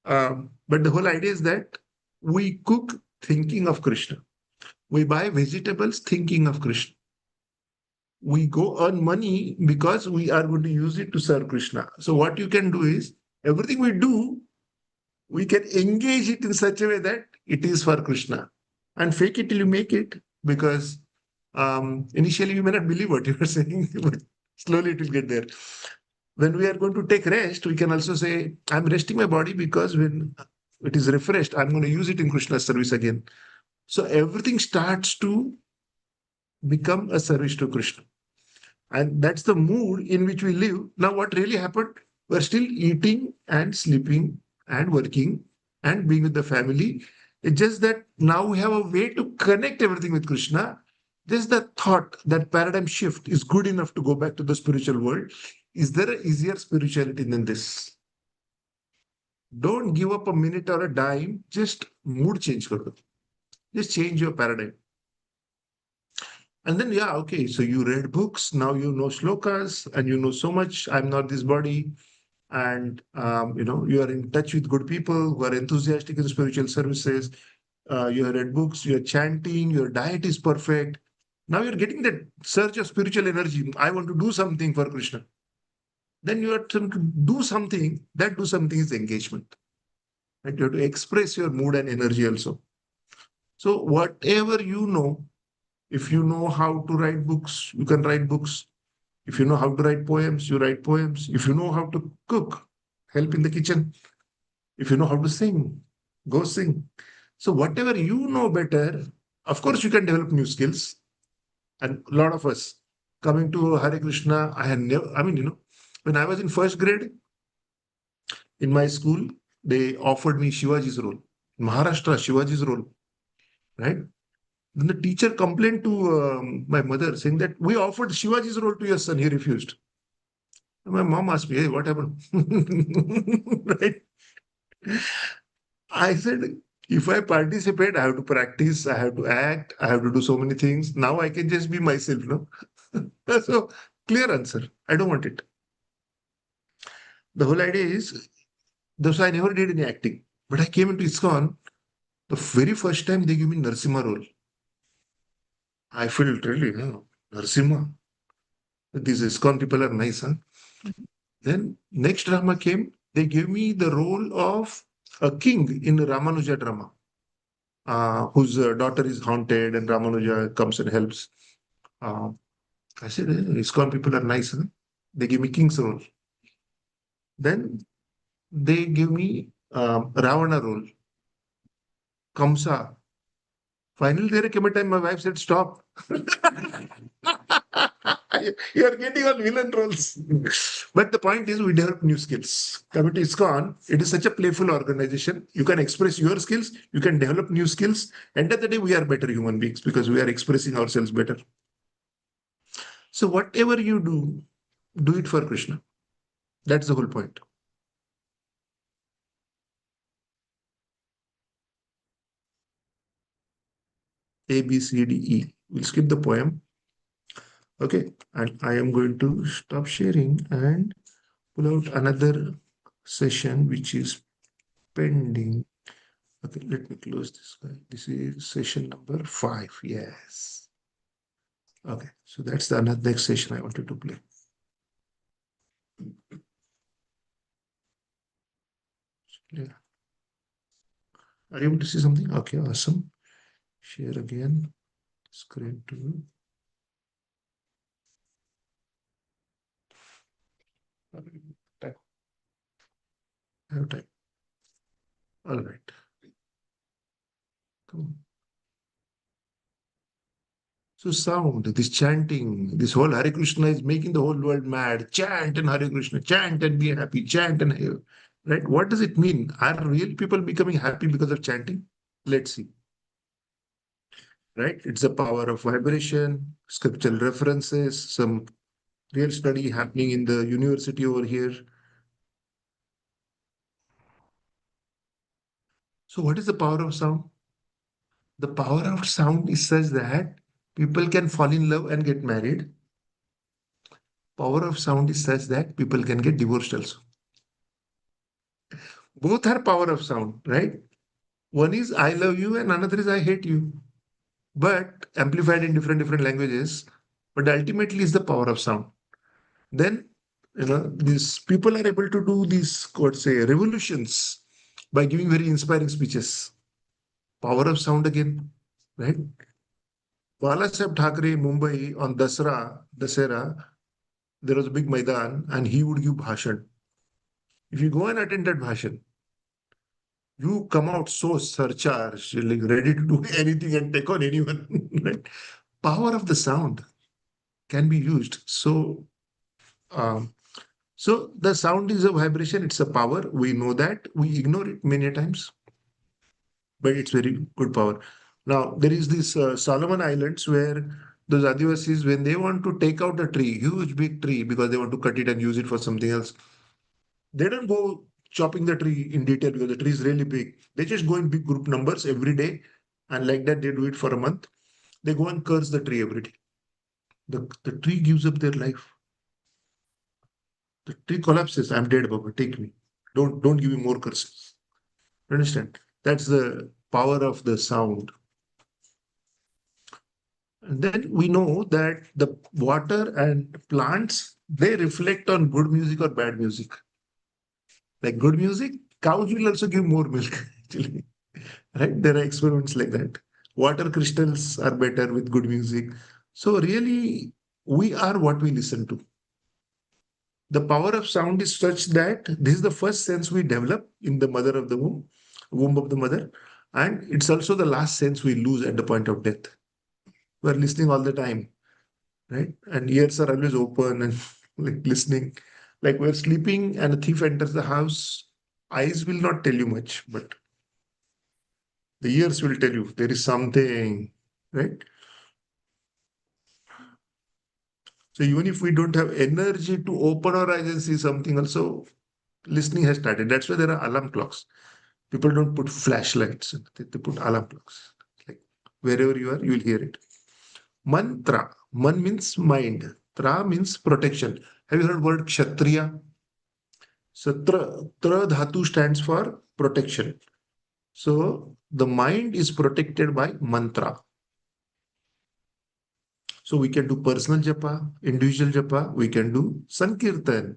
But the whole idea is that we cook thinking of Krishna. We buy vegetables thinking of Krishna. We go earn money because we are going to use it to serve Krishna. So what you can do is everything we do, we can engage it in such a way that it is for Krishna. And fake it till you make it, because initially you may not believe what you are saying, but slowly it will get there. When we are going to take rest, we can also say, I'm resting my body because when it is refreshed, I'm going to use it in Krishna's service again. So everything starts to become a service to Krishna. And that's the mood in which we live. Now, what really happened? We're still eating and sleeping and working and being with the family. It's just that now we have a way to connect everything with Krishna. Just the thought, that paradigm shift is good enough to go back to the spiritual world. Is there an easier spirituality than this? Don't give up a minute or a dime. Just mood change. Just change your paradigm. And then, yeah, okay, so you read books, now you know shlokas, and you know so much. I'm not this body. And, you are in touch with good people who are enthusiastic in spiritual services. You have read books, you're chanting, your diet is perfect. Now you're getting that surge of spiritual energy. I want to do something for Krishna. Then you have to do something. That do something is engagement. Right? You have to express your mood and energy also. So whatever you know, if you know how to write books, you can write books. If you know how to write poems, you write poems. If you know how to cook, help in the kitchen. If you know how to sing, go sing. So whatever you know better, of course you can develop new skills. And a lot of us coming to Hare Krishna, I had never, when I was in first grade in my school, they offered me Shivaji's role. Maharashtra, Shivaji's role, right? Then the teacher complained to my mother saying that we offered Shivaji's role to your son, he refused. And my mom asked me, hey, what happened? Right? I said, if I participate, I have to practice, I have to act, I have to do so many things. Now I can just be myself, no? So, clear answer. I don't want it. The whole idea is, though I never did any acting, but I came into ISKCON, the very first time they gave me Narsimha role. I felt really, Narsimha. These ISKCON people are nice, huh? Then next drama came, they gave me the role of a king in a Ramanuja drama, whose daughter is haunted and Ramanuja comes and helps. Uh, I said, ISKCON people are nice, huh? They give me king's role. Then they give me Ravana role, Kamsa. Finally, there came a time my wife said, stop. You are getting all villain roles. But the point is, we develop new skills. Coming to ISKCON, it is such a playful organization. You can express your skills, you can develop new skills. End of the day, we are better human beings because we are expressing ourselves better. So, whatever you do it for Krishna. That's the whole point. A, B, C, D, E. We'll skip the poem. Okay. And I am going to stop sharing and pull out another session which is pending. Okay, let me close this guy. This is session number 5. Yes. Okay, so that's the next session I wanted to play. Yeah. Are you able to see something? Okay, awesome. Share again. Screen to I have time. All right. Come on. So sound, this chanting, this whole Hare Krishna is making the whole world mad. Chant and Hare Krishna, chant and be happy, chant and right. What does it mean? Are real people becoming happy because of chanting? Let's see. Right? It's the power of vibration, scriptural references, some real study happening in the university over here. So, what is the power of sound? The power of sound is such that people can fall in love and get married. Power of sound is such that people can get divorced also. Both are power of sound, right? One is I love you and another is I hate you, but amplified in different languages. But ultimately is the power of sound. Then these people are able to do these, what say, revolutions by giving very inspiring speeches. Power of sound again, right? Balasaheb Thackeray, Mumbai on Dasera, there was a big Maidan and he would give bhashan. If you go and attend that bhashan, you come out so surcharged, like ready to do anything and take on anyone. Right? Power of the sound can be used. Um, so the sound is a vibration, it's a power. We know that. We ignore it many times, but it's very good power. Now, there is this Solomon Islands where those Adivasis, when they want to take out a tree, huge big tree, because they want to cut it and use it for something else, they don't go chopping the tree in detail because the tree is really big. They just go in big group numbers every day. And like that, they do it for a month. They go and curse the tree every day. The tree gives up their life. The tree collapses. I'm dead, Baba. Take me. Don't give me more curses. Understand? That's the power of the sound. And then we know that the water and plants, they reflect on good music or bad music. Like good music, cows will also give more milk, actually. Right? There are experiments like that. Water crystals are better with good music. So really, we are what we listen to. The power of sound is such that this is the first sense we develop in the mother of the womb of the mother. And it's also the last sense we lose at the point of death. We're listening all the time, right? And ears are always open and like listening. Like we're sleeping and a thief enters the house. Eyes will not tell you much, but the ears will tell you there is something, right? So even if we don't have energy to open our eyes and see something, also listening has started. That's why there are alarm clocks. People don't put flashlights, they put alarm clocks. Like wherever you are, you will hear it. Mantra. Man means mind. Tra means protection. Have you heard word kshatriya? So tra dhatu stands for protection. So the mind is protected by mantra. So we can do personal japa, individual japa, we can do sankirtan.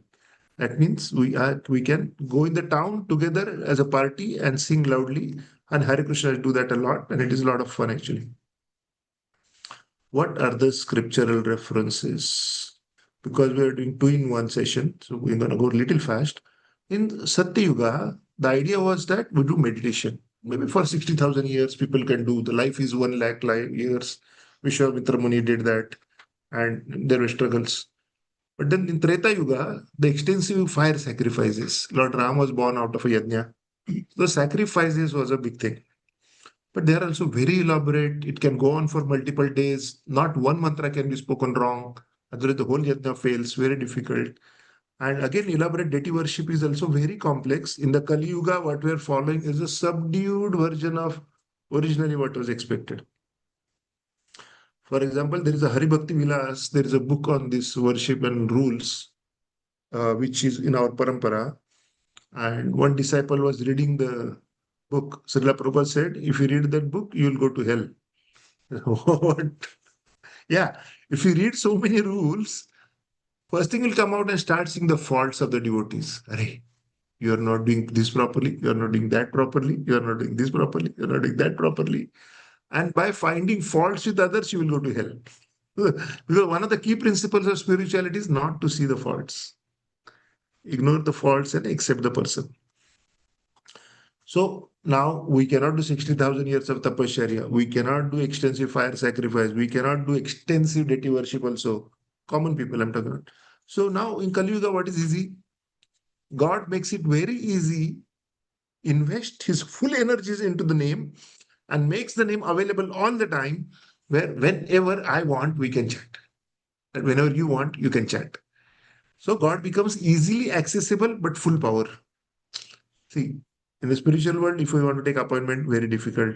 That means we can go in the town together as a party and sing loudly. And Hare Krishna do that a lot, and it is a lot of fun actually. What are the scriptural references? Because we are doing two in one session, so we're going to go a little fast. In Satya Yuga, the idea was that we do meditation. Maybe for 60,000 years, people can do. The life is 1 lakh years. Vishwamitra Muni did that, and there were struggles. But then in Treta Yuga, the extensive fire sacrifices. Lord Ram was born out of a yajna. The sacrifices was a big thing. But they are also very elaborate. It can go on for multiple days. Not one mantra can be spoken wrong. Otherwise, the whole yajna fails. Very difficult. And again, elaborate deity worship is also very complex. In the Kali Yuga, what we are following is a subdued version of originally what was expected. For example, there is a Hari Bhakti Vilas. There is a book on this worship and rules, which is in our parampara. And one disciple was reading the book. Srila Prabhupada said, if you read that book, you will go to hell. What? Yeah, if you read so many rules, first thing will come out and start seeing the faults of the devotees. Arey, you are not doing this properly, you are not doing that properly, you are not doing this properly, you are not doing that properly. And by finding faults with others, you will go to hell. Because one of the key principles of spirituality is not to see the faults. Ignore the faults and accept the person. So now we cannot do 60,000 years of tapasya. We cannot do extensive fire sacrifice. We cannot do extensive deity worship also. Common people I'm talking about. So now in Kali Yuga, what is easy? God makes it very easy, invest his full energies into the name and makes the name available all the time, where whenever I want, we can chat. And whenever you want, you can chat. So God becomes easily accessible but full power. See, in the spiritual world, if you want to take appointment, very difficult.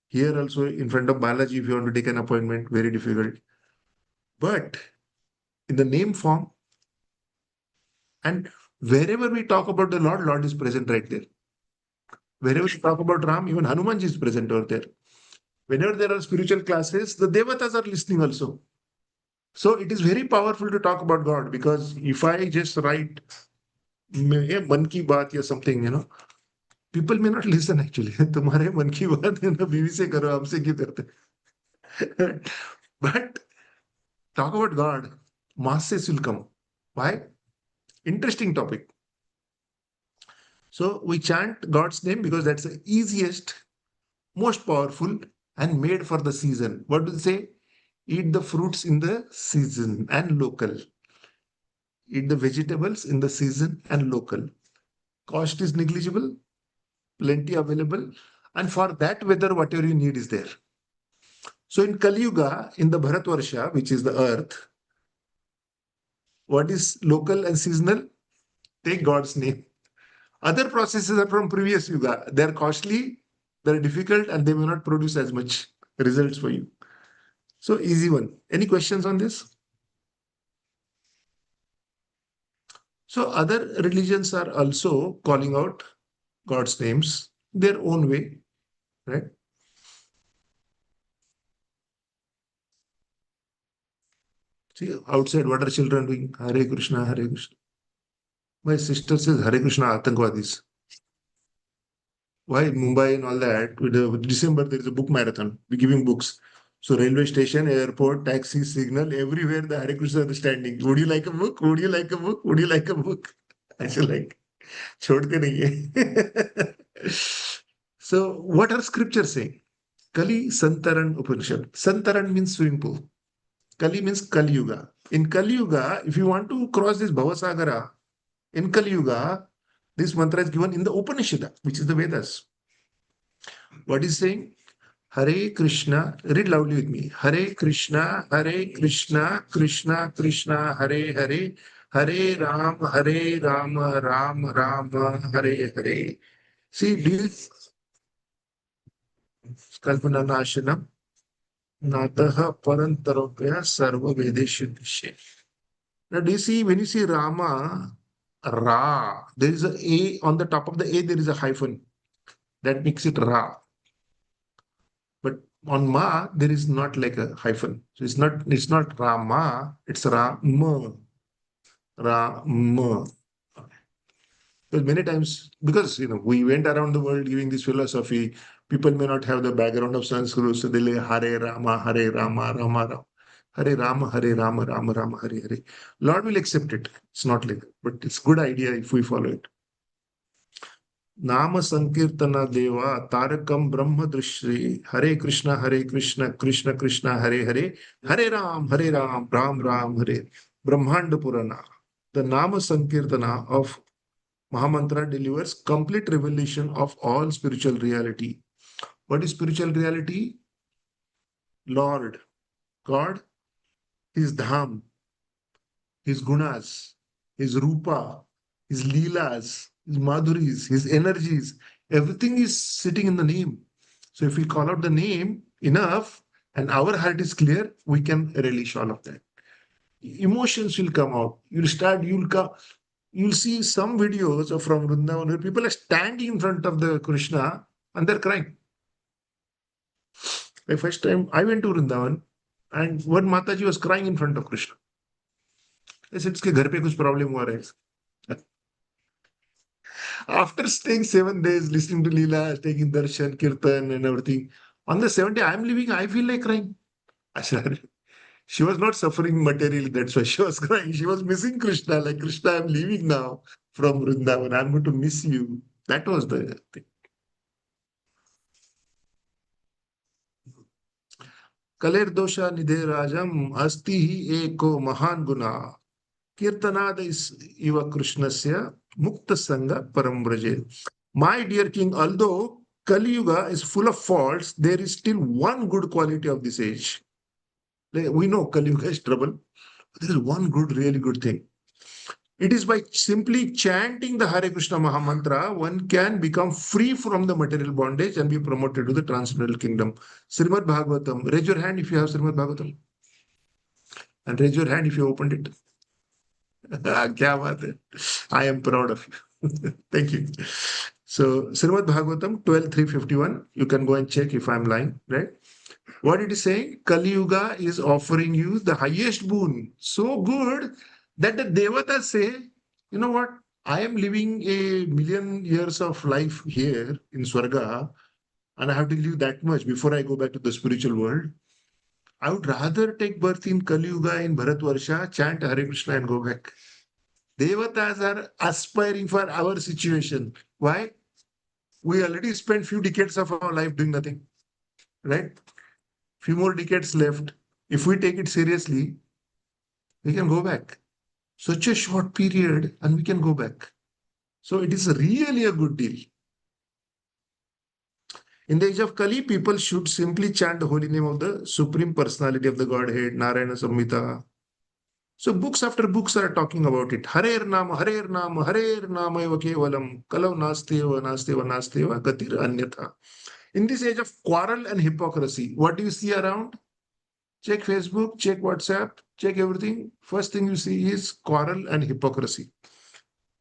Here also, in front of Balaji, if you want to take an appointment, very difficult. But in the name form, and wherever we talk about the Lord, Lord is present right there. Wherever we talk about Ram, even Hanumanji is present over there. Whenever there are spiritual classes, the Devatas are listening also. So it is very powerful to talk about God, because if I just write Man Ki Baat or something, people may not listen actually. तुम्हारे मन की बात है ना बीवी से करो, हमसे क्यों करते? But talk about God, masses will come. Why? Interesting topic. So we chant God's name because that's the easiest, most powerful, and made for the season. What do they say? Eat the fruits in the season and local. Eat the vegetables in the season and local. Cost is negligible, plenty available, and for that weather, whatever you need is there. So in Kali Yuga, in the Bharatvarsha, which is the earth, what is local and seasonal? Take God's name. Other processes are from previous Yuga. They're costly, they're difficult, and they may not produce as much results for you. So easy one. Any questions on this? So other religions are also calling out God's names their own way, right? See, outside, what are children doing? Hare Krishna, Hare Krishna. My sister says Hare Krishna Atangwadis. Why in Mumbai and all that? With December, there is a book marathon. We're giving books. So railway station, airport, taxi, signal, everywhere the Hare Krishna are standing. Would you like a book? Would you like a book? Would you like a book? I said like, छोड़ते नहीं है. So what are scriptures saying? Kali Santaran Upanishad. Santaran means swimming pool. Kali means Kali Yuga. In Kali Yuga, if you want to cross this Bhavasagara, in Kali Yuga, this mantra is given in the Upanishad, which is the Vedas. What is saying? Hare Krishna, read loudly with me. Hare Krishna, Krishna Krishna, Hare Hare, Hare Ram, Ram Ram, Hare Hare. See, this Kalpana Nashanam, Nataha Parantaropya Sarva Vedeshu Dishe. Now, do you see, when you see Rama, Ra, there is A on the top of the A, there is a hyphen. That makes it Ra. But on Ma, there is not like a hyphen. So it's not Rama, it's Rama. Rama. Because many times, because we went around the world giving this philosophy, people may not have the background of Sanskrit, so they say Hare Rama, Hare Rama, Rama Rama. Hare Rama, Hare Rama, Rama Rama, Hare Hare. Lord will accept it. It's not like that, but it's good idea if we follow it. Nama Sankirtana Deva Tarakam Brahma Drishri Hare Krishna, Krishna Krishna, Hare Hare, Hare Ram, Ram Ram, Hare. Brahmanda Purana. The Nama Sankirtana of Mahamantra delivers complete revelation of all spiritual reality. What is spiritual reality? Lord, God, His Dham, His Gunas, His Rupa, His Leelas, His Madhuris, His energies. Everything is sitting in the name. So if we call out the name enough and our heart is clear, we can relish all of that. Emotions will come out. You'll see some videos from Vrindavan where people are standing in front of the Krishna and they're crying. The first time I went to Vrindavan and one Mataji was crying in front of Krishna. I said, "Iske ghar pe kuch problem hua raha hai." After staying 7 days, listening to Leela, taking darshan, kirtan and everything, on the 7th day I'm leaving, I feel like crying. I said, she was not suffering materially, that's why she was crying. She was missing Krishna, like, Krishna, I'm leaving now from Vrindavan. I'm going to miss you. That was the thing. Kaler dosha nidhe rajam asti hi eko mahan guna. Kirtanada is Iva Krishnasya Mukta Sangha Parambraje. My dear king, although Kali Yuga is full of faults, there is still one good quality of this age. We know Kali Yuga is trouble. But there is one good, really good thing. It is by simply chanting the Hare Krishna Mahamantra, one can become free from the material bondage and be promoted to the transcendental kingdom. Srimad Bhagavatam. Raise your hand if you have Srimad Bhagavatam. And raise your hand if you opened it. क्या बात है. I am proud of you. Thank you. So, Srimad Bhagavatam 12.351. You can go and check if I'm lying, right? What it is saying? Kali Yuga is offering you the highest boon. So good that the Devatas say, you know what? I am living a million years of life here in Swarga, and I have to live that much before I go back to the spiritual world. I would rather take birth in Kali Yuga in Bharatvarsha, chant Hare Krishna and go back. Devatas are aspiring for our situation. Why? We already spent few decades of our life doing nothing, right? Few more decades left. If we take it seriously, we can go back. Such a short period and we can go back. So it is really a good deal. In the age of Kali, people should simply chant the holy name of the Supreme Personality of the Godhead, Narayana Samhita. So books after books are talking about it. Harer Nama, Harer Nama, Harer Nama eva kevalam, Kalau Nasteva, Nasteva, Nasteva, Gatir Anyatha. In this age of quarrel and hypocrisy, what do you see around? Check Facebook, check WhatsApp, check everything. First thing you see is quarrel and hypocrisy.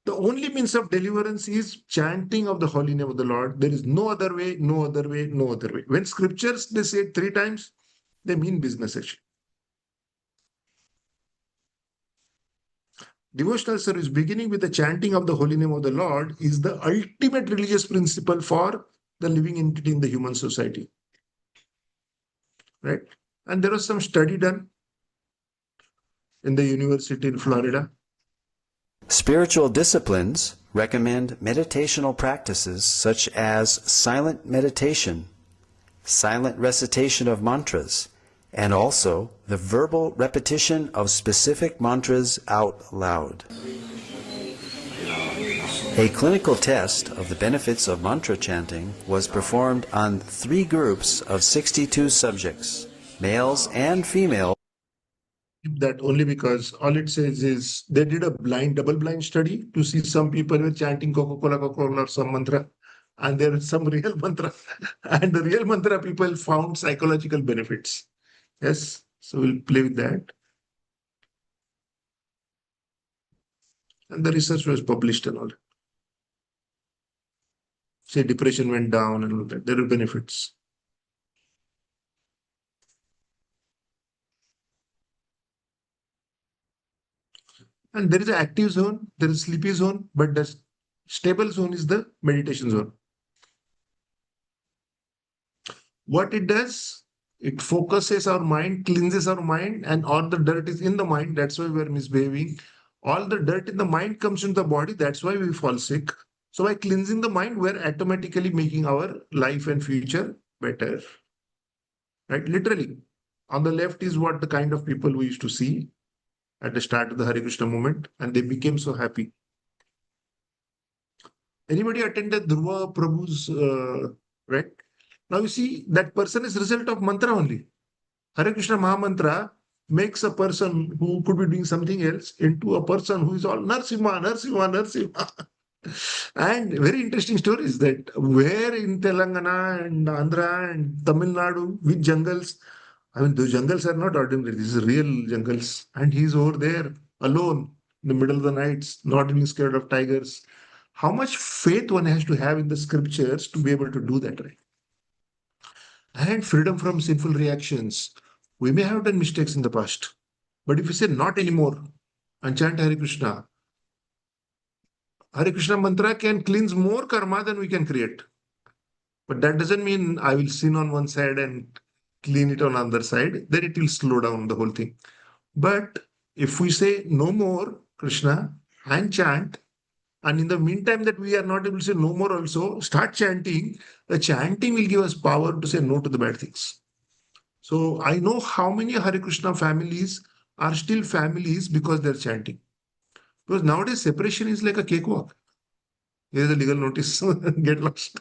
The only means of deliverance is chanting of the holy name of the Lord. There is no other way, no other way, no other way. When scriptures, they say it 3 times, they mean business actually. Devotional service beginning with the chanting of the holy name of the Lord is the ultimate religious principle for the living entity in the human society. Right? And there was some study done in the university in Florida. Spiritual disciplines recommend meditational practices such as silent meditation, silent recitation of mantras, and also the verbal repetition of specific mantras out loud. A clinical test of the benefits of mantra chanting was performed on 3 groups of 62 subjects, males and females. That only because all it says is they did a double-blind study to see some people were chanting Coca-Cola, Coca-Cola or some mantra, and there is some real mantra, and the real mantra people found psychological benefits. Yes, so we'll play with that. And the research was published and all. Say depression went down and all that. There are benefits. And there is an active zone, there is sleepy zone, but the stable zone is the meditation zone. What it does, it focuses our mind, cleanses our mind, and all the dirt is in the mind. That's why we're misbehaving. All the dirt in the mind comes into the body. That's why we fall sick. So by cleansing the mind, we're automatically making our life and future better. Right? Literally. On the left is what the kind of people we used to see at the start of the Hare Krishna movement, and they became so happy. Anybody attended Dhruva Prabhu's right? Now you see that person is result of mantra only. Hare Krishna Mahamantra makes a person who could be doing something else into a person who is all Narsimha, Narsimha, Narsimha. And very interesting story is that where in Telangana and Andhra and Tamil Nadu, with jungles, I mean, those jungles are not ordinary. These are real jungles. And he's over there alone in the middle of the nights, not being scared of tigers. How much faith one has to have in the scriptures to be able to do that, right? And freedom from sinful reactions. We may have done mistakes in the past, but if we say not anymore and chant Hare Krishna mantra can cleanse more karma than we can create. But that doesn't mean I will sin on one side and clean it on the other side. Then it will slow down the whole thing. But if we say no more Krishna and chant, and in the meantime that we are not able to say no more also, start chanting. The chanting will give us power to say no to the bad things. So I know how many Hare Krishna families are still families because they're chanting. Because nowadays separation is like a cakewalk. Here's a legal notice, get lost.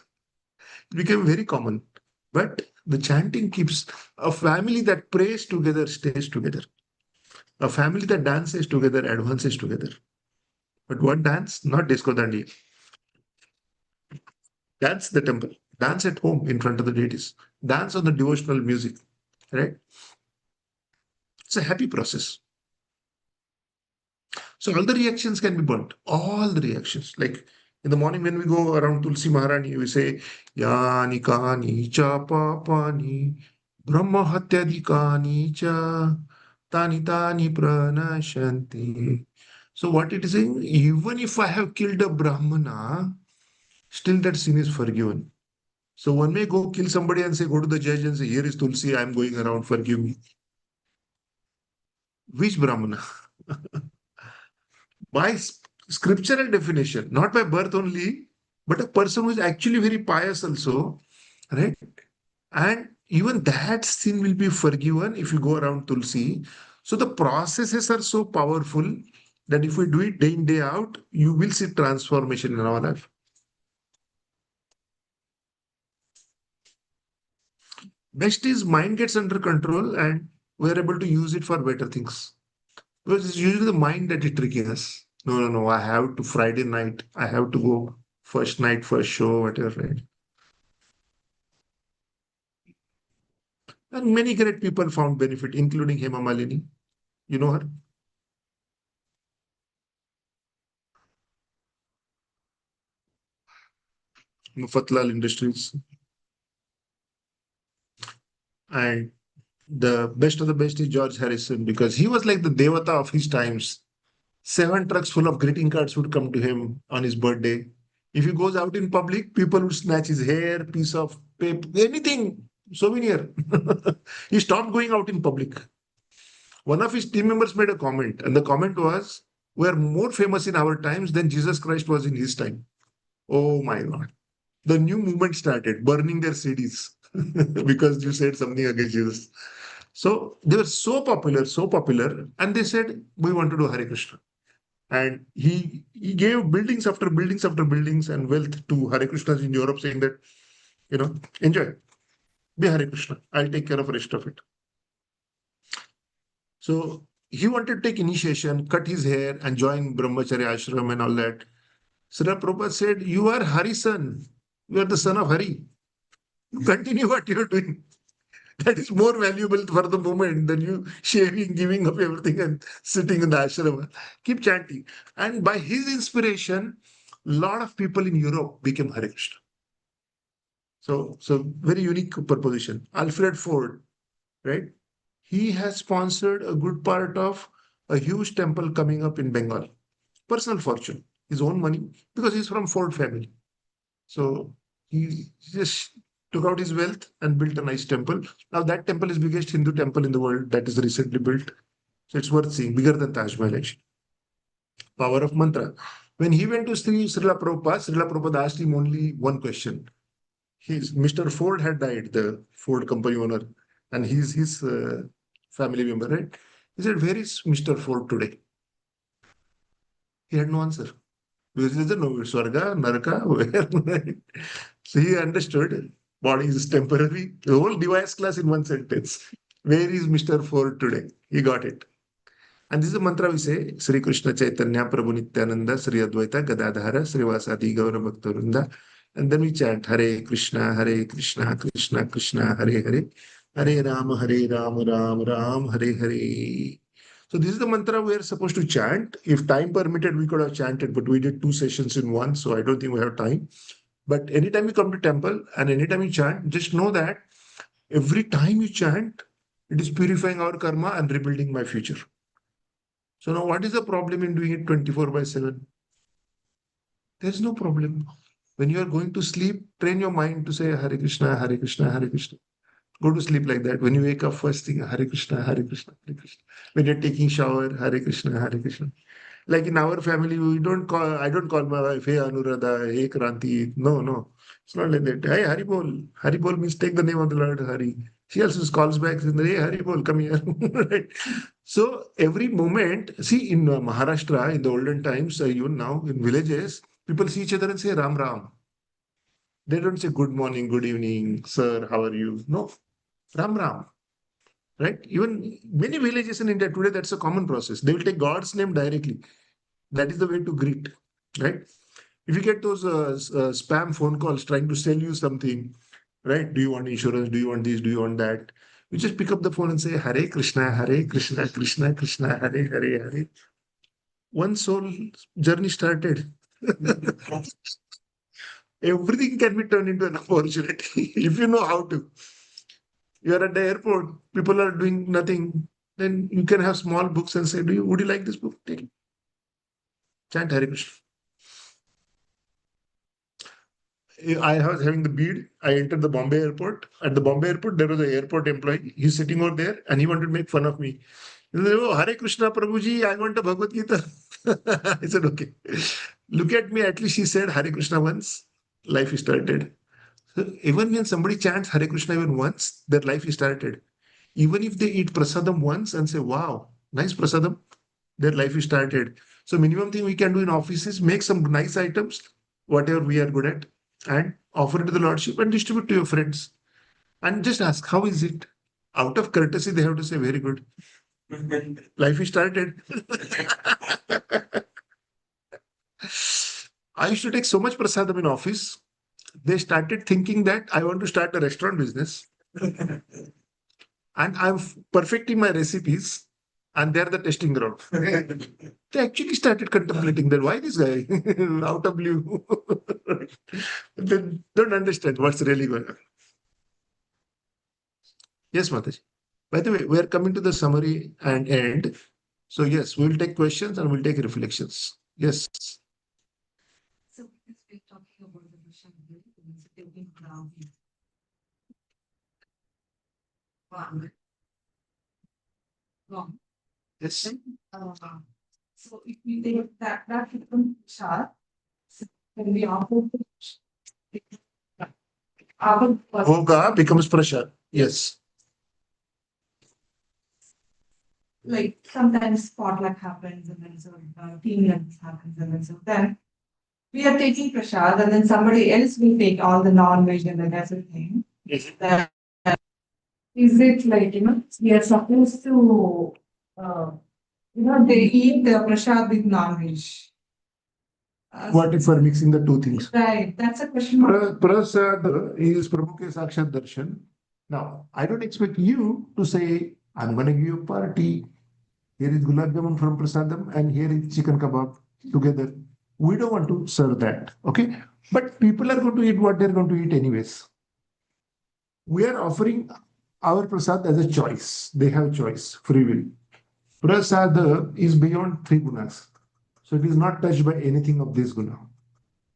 It became very common. But the chanting keeps a family that prays together stays together. A family that dances together advances together. But what dance? Not disco dandi. Dance the temple. Dance at home in front of the deities. Dance on the devotional music. Right? It's a happy process. So all the reactions can be burnt. All the reactions. Like in the morning when we go around Tulsi Maharani, we say Yani Kani Cha Papani Brahma Hatyadikani Cha Tani Tani Pranashanti. So what it is saying, even if I have killed a Brahmana, still that sin is forgiven. So one may go kill somebody and say, go to the judge and say, here is Tulsi, I'm going around, forgive me. Which Brahmana? By scriptural definition, not by birth only, but a person who is actually very pious also, right? And even that sin will be forgiven if you go around Tulsi. So the processes are so powerful that if we do it day in, day out, you will see transformation in our life. Best is mind gets under control and we're able to use it for better things. Because it's usually the mind that is tricking us. No, no, no. I have to Friday night. I have to go first night, first show, whatever. Right? And many great people found benefit, including Hema Malini. You know her? Mufatlal Industries. And the best of the best is George Harrison because he was like the Devata of his times. 7 trucks full of greeting cards would come to him on his birthday. If he goes out in public, people would snatch his hair, piece of paper, anything, souvenir. He stopped going out in public. One of his team members made a comment, and the comment was, we are more famous in our times than Jesus Christ was in his time. Oh my God. The new movement started burning their CDs because you said something against Jesus. So they were so popular, and they said, we want to do Hare Krishna. And he gave buildings after buildings after buildings and wealth to Hare Krishnas in Europe, saying that, enjoy, be Hare Krishna. I'll take care of the rest of it. So he wanted to take initiation, cut his hair, and join Brahmacharya ashram and all that. Srila Prabhupada said, you are Hari's son. You are the son of Hari. Continue what you are doing. That is more valuable for the moment than you shaving, giving up everything and sitting in the ashram. Keep chanting. And by his inspiration, a lot of people in Europe became Hare Krishna. So very unique proposition. Alfred Ford, right? He has sponsored a good part of a huge temple coming up in Bengal. Personal fortune, his own money, because he's from Ford family. So he just took out his wealth and built a nice temple. Now that temple is biggest Hindu temple in the world that is recently built. So it's worth seeing, bigger than Taj Mahal actually. Power of mantra. When he went to Srila Prabhupada asked him only one question. Mr. Ford had died, the Ford company owner, and he's his family member, right? He said, where is Mr. Ford today? He had no answer. Because he said, no, Swarga, Naraka, where? So he understood body is temporary. The whole DYS class in one sentence. Where is Mr. Ford today? He got it. And this is a mantra we say, Sri Krishna Chaitanya Prabhu Nityananda, Sri Advaita Gadadhara, Sri Vasadi Gaura Bhaktarunda. And then we chant Hare Krishna, Krishna Krishna, Hare Hare, Hare Rama, Ram Ram, Hare Hare. So this is the mantra we are supposed to chant. If time permitted, we could have chanted, but we did 2 sessions in one, so I don't think we have time. But anytime you come to temple and anytime you chant, just know that every time you chant, it is purifying our karma and rebuilding my future. So now what is the problem in doing it 24/7? There's no problem. When you are going to sleep, train your mind to say Hare Krishna, Hare Krishna, Hare Krishna. Go to sleep like that. When you wake up, first thing, Hare Krishna, Hare Krishna, Hare Krishna. When you're taking shower, Hare Krishna, Hare Krishna. Like in our family, I don't call my wife, hey Anuradha, hey Kranti. No, no. It's not like that. Hey, Haribol. Haribol means take the name of the Lord Hari. She also calls back saying, hey, Haribol, come here. Right? So every moment, see in Maharashtra, in the olden times, even now in villages, people see each other and say Ram Ram. They don't say good morning, good evening, sir, how are you? No, Ram Ram. Right? Even many villages in India today, that's a common process. They will take God's name directly. That is the way to greet. Right? If you get those spam phone calls trying to sell you something, right? Do you want insurance? Do you want this? Do you want that? You just pick up the phone and say Hare Krishna, Hare Krishna, Krishna Krishna, Hare Hare Hare. One soul journey started. Everything can be turned into an opportunity if you know how to. You are at the airport, people are doing nothing. Then you can have small books and say, would you like this book? Take it. Chant Hare Krishna. I was having the bead. I entered the Bombay airport. At the Bombay airport, there was an airport employee. He's sitting over there and he wanted to make fun of me. He said, oh, Hare Krishna Prabhuji, I want a Bhagavad Gita. I said, okay. Look at me. At least he said Hare Krishna once. Life is started. So even when somebody chants Hare Krishna even once, their life is started. Even if they eat prasadam once and say, wow, nice prasadam, their life is started. So minimum thing we can do in office is make some nice items, whatever we are good at, and offer it to the Lordship and distribute to your friends. And just ask, how is it? Out of courtesy, they have to say, very good. Life is started. I used to take so much prasadam in office. They started thinking that I want to start a restaurant business. And I'm perfecting my recipes. And they're the testing ground. They actually started contemplating that why this guy out of blue. They don't understand what's really going on. Yes, Mataji. By the way, we are coming to the summary and end. So yes, we'll take questions and we'll take reflections. Yes. So because we're talking about the Russian taking ground. Wrong. Yes. So if we take that becomes sharp, so when we offer our Bhoga becomes pressure. Yes. like sometimes potluck happens and then so team lunch happens and then we are taking prasad and then somebody else will take all the non-veg and then everything. Yes. That, is it like, we are supposed to, they eat the prasad with non-veg. What if we're mixing the two things? Right, that's a question. Prasad is Prabhu ke Sakshat Darshan. Now, I don't expect you to say, I'm going to give you a party. Here is Gulab Jamun from Prasadam and here is chicken kebab together. We don't want to serve that. Okay. But people are going to eat what they're going to eat anyways. We are offering our prasad as a choice. They have choice, free will. Prasad is beyond three gunas. So it is not touched by anything of this guna.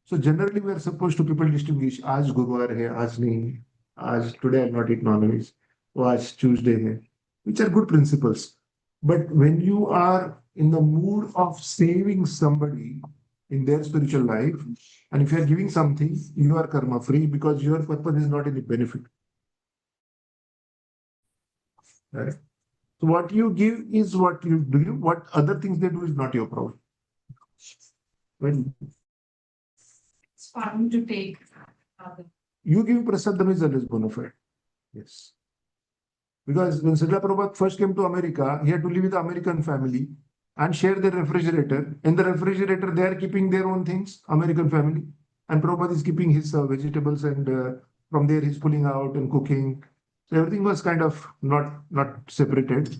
So generally we are supposed to people distinguish, आज गुरुवार है, आज नहीं, आज today I'll not eat non-veg, or आज Tuesday है, which are good principles. But when you are in the mood of saving somebody in their spiritual life, and if you are giving something, you are karma free because your purpose is not any benefit. Right? So what you give is what you do. What other things they do is not your problem. When It's fun to take. you give prasadam is always bona fide. Yes. Because when Srila Prabhupada first came to America, he had to live with the American family and share their refrigerator. In the refrigerator, they are keeping their own things, American family. And Prabhupada is keeping his vegetables and from there he's pulling out and cooking. So everything was kind of not separated.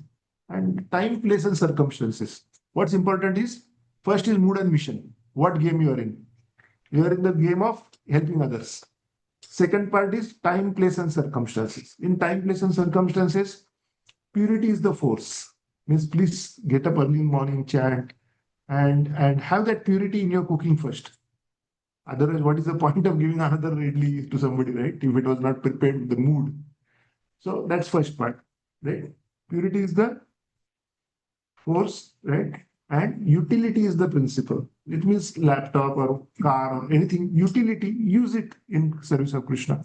And time, place and circumstances. What's important is, first is mood and mission. What game you are in? You are in the game of helping others. Second part is time, place, and circumstances. In time, place, and circumstances, purity is the force. Means please get up early in the morning, chant, and have that purity in your cooking first. Otherwise, what is the point of giving another idli to somebody, right? If it was not prepared with the mood. So that's first part, right? Purity is the force, right? And utility is the principle. It means laptop or car or anything, utility, use it in service of Krishna,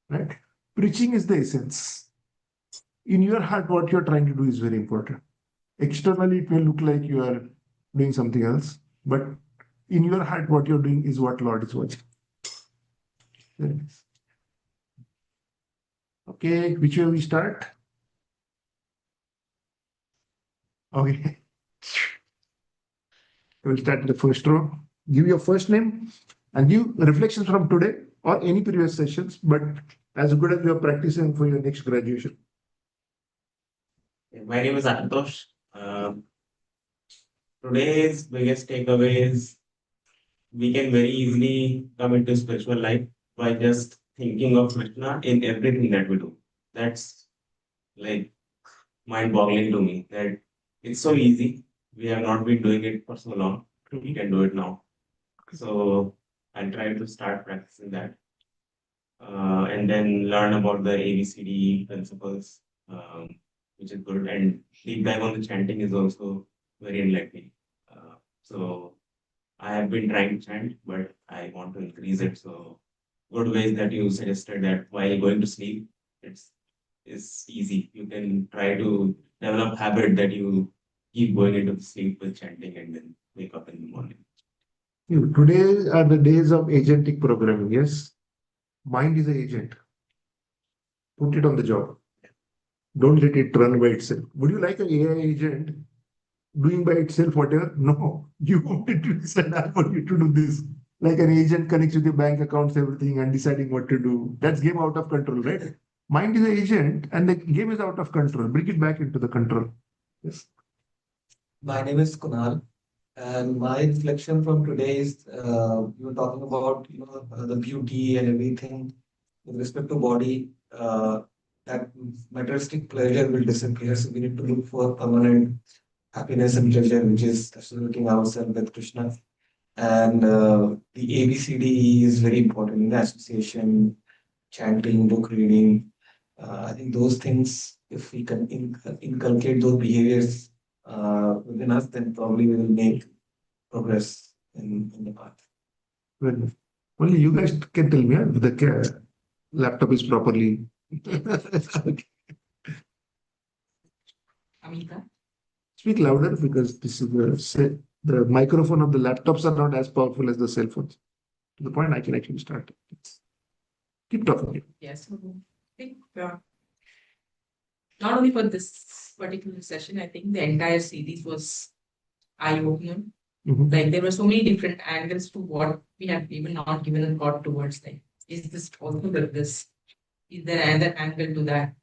right? Preaching is the essence. In your heart, what you're trying to do is very important. Externally, it may look like you are doing something else, but in your heart, what you're doing is what Lord is watching. Very nice. Okay, which way we start? Okay. We'll start with the first row. Give your first name and give reflections from today or any previous sessions, but as good as you are practicing for your next graduation. My name is Ashutosh. Today's biggest takeaway is we can very easily come into spiritual life by just thinking of Krishna in everything that we do. That's like mind-boggling to me that it's so easy. We have not been doing it for so long. We can do it now. So I'll try to start practicing that. And then learn about the ABCD principles, which is good. And deep dive on the chanting is also very enlightening. So I have been trying to chant, but I want to increase it. So good ways that you suggested that while going to sleep, it's easy. You can try to develop habit that you keep going into sleep with chanting and then wake up in the morning. Today are the days of agentic programming. Yes, mind is an agent. Put it on the job. Don't let it run by itself. Would you like an AI agent doing by itself whatever? No, you want it to decide for you to do this. Like an agent connects with your bank accounts, everything, and deciding what to do. That's game out of control, right? Mind is an agent, and the game is out of control. Bring it back into the control. Yes. My name is Kunal, and my reflection from today is you were talking about the beauty and everything with respect to body. That materialistic pleasure will disappear. So we need to look for permanent happiness and pleasure, which is associating ourselves with Krishna. And the ABCD is very important in the association, chanting, book reading. I think those things, if we can inculcate those behaviors within us, then probably we will make progress in the path. Well, only you guys can tell me if the laptop is properly. Okay. Amita. Speak louder because this is the microphone of the laptops are not as powerful as the cell phones. To the point I can actually start. Keep talking. Yes. I think not only for this particular session, I think the entire series was eye-opening. Mhm. Like there were so many different angles to what we have even not given a thought towards. Like, is this also with this? Is there another angle to that?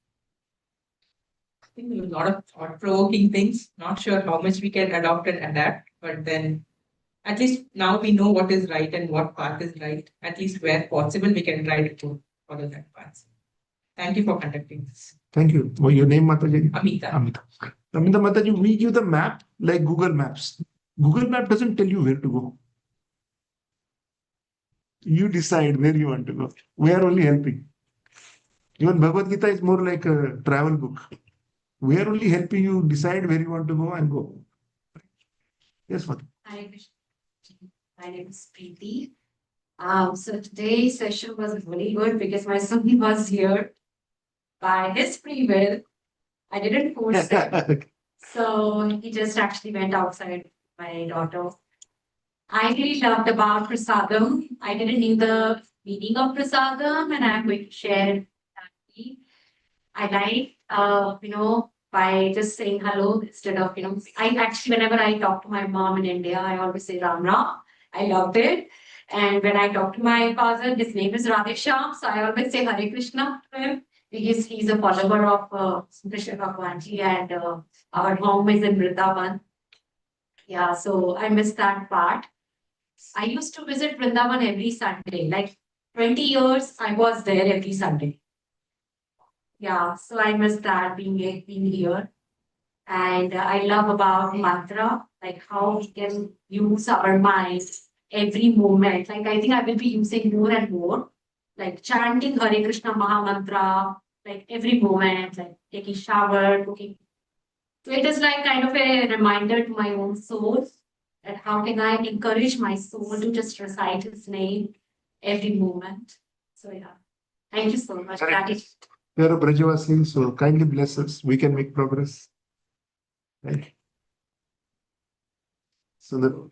I think there were a lot of thought-provoking things. Not sure how much we can adopt and adapt, but then at least now we know what is right and what path is right. At least where possible, we can try to follow that path. Thank you for conducting this. Thank you. What your name, Mataji? Amita. Amita. Amita Mataji, we give the map like Google Maps. Google Map doesn't tell you where to go. You decide where you want to go. We are only helping. Even Bhagavad Gita is more like a travel book. We are only helping you decide where you want to go and go. Yes, Mata. Hi, my name is Preeti. So today's session was really good because my son was here by his free will. I didn't force him. So he just actually went outside with my daughter. I really loved about prasadam. I didn't knew the meaning of prasadam, and I'm going to share it. I like, by just saying hello instead of, I actually, whenever I talk to my mom in India, I always say Ram Ram. I loved it. And when I talk to my father, his name is Radhesham, so I always say Hare Krishna to him because he's a follower of Krishna Bhagwanji, and our home is in Vrindavan. Yeah, so I miss that part. I used to visit Vrindavan every Sunday. Like 20 years, I was there every Sunday. Yeah, so I miss that being here. And I love about mantra, like how we can use our mind every moment. Like I think I will be using more and more, like chanting Hare Krishna Maha Mantra, like every moment, like taking shower, cooking. So it is like kind of a reminder to my own soul And how can I encourage my soul to just recite his name every moment? So yeah, thank you so much. Correct. Gratitude. We are a Brajavasi, so kindly bless us. We can make progress. Right? So the,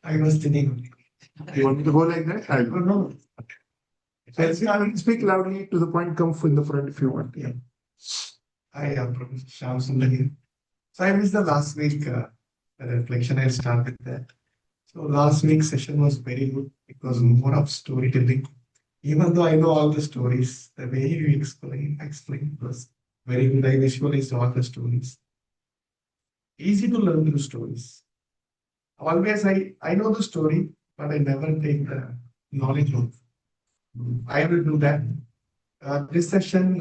I was thinking. you want me to go like that? I No, no. I will speak loudly to the point. Come in the front if you want. Yeah. I am Professor Shyam Sundar here. So I missed the last week reflection. I'll start with that. So last week's session was very good. It was more of storytelling. Even though I know all the stories, the way you explain was very good. I visualized all the stories. Easy to learn through stories. Always I know the story, but I never take the knowledge of. I will do that. This session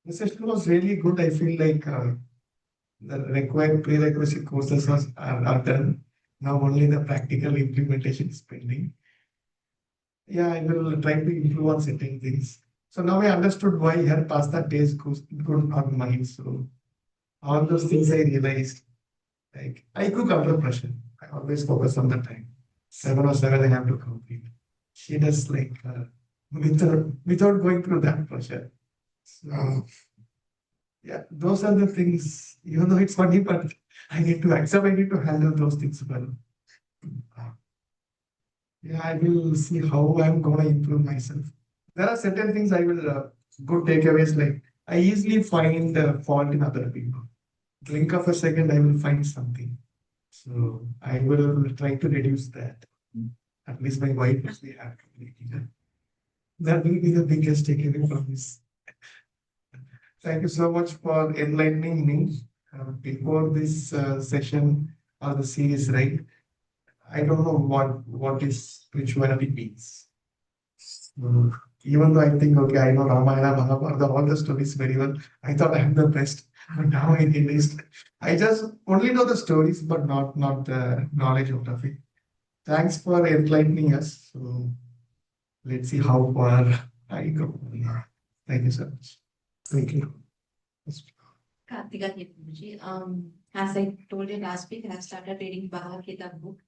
was really good. I feel like the required prerequisite courses are done. Now only the practical implementation is pending. Yeah, I will try to improve on certain things. So now I understood why her pasta tastes good, not mine. So all those things I realized. Like I cook under pressure. I always focus on the time. 7 or 7 I have to complete. She does like without going through that pressure. So yeah, those are the things, even though it's funny, but I need to accept, I need to handle those things well. Yeah, I will see how I'm going to improve myself. There are certain things I will, good takeaways, like I easily find fault in other people. Blink of a second, I will find something. So I will try to reduce that. At least my wife must be happy. That will be the biggest takeaway from this. Thank you so much for enlightening me. Before this session or the series, right? I don't know what is spirituality means. So, even though I think, okay, I know Ramayana, Mahabharata, all the stories very well. I thought I'm the best. But now I realized I just only know the stories, but not the knowledge of the faith. Thanks for enlightening us. So let's see how far I go. Thank you so much. Thank you. Kartika here, Guruji. As I told you last week, I started reading Bhagavad Gita book.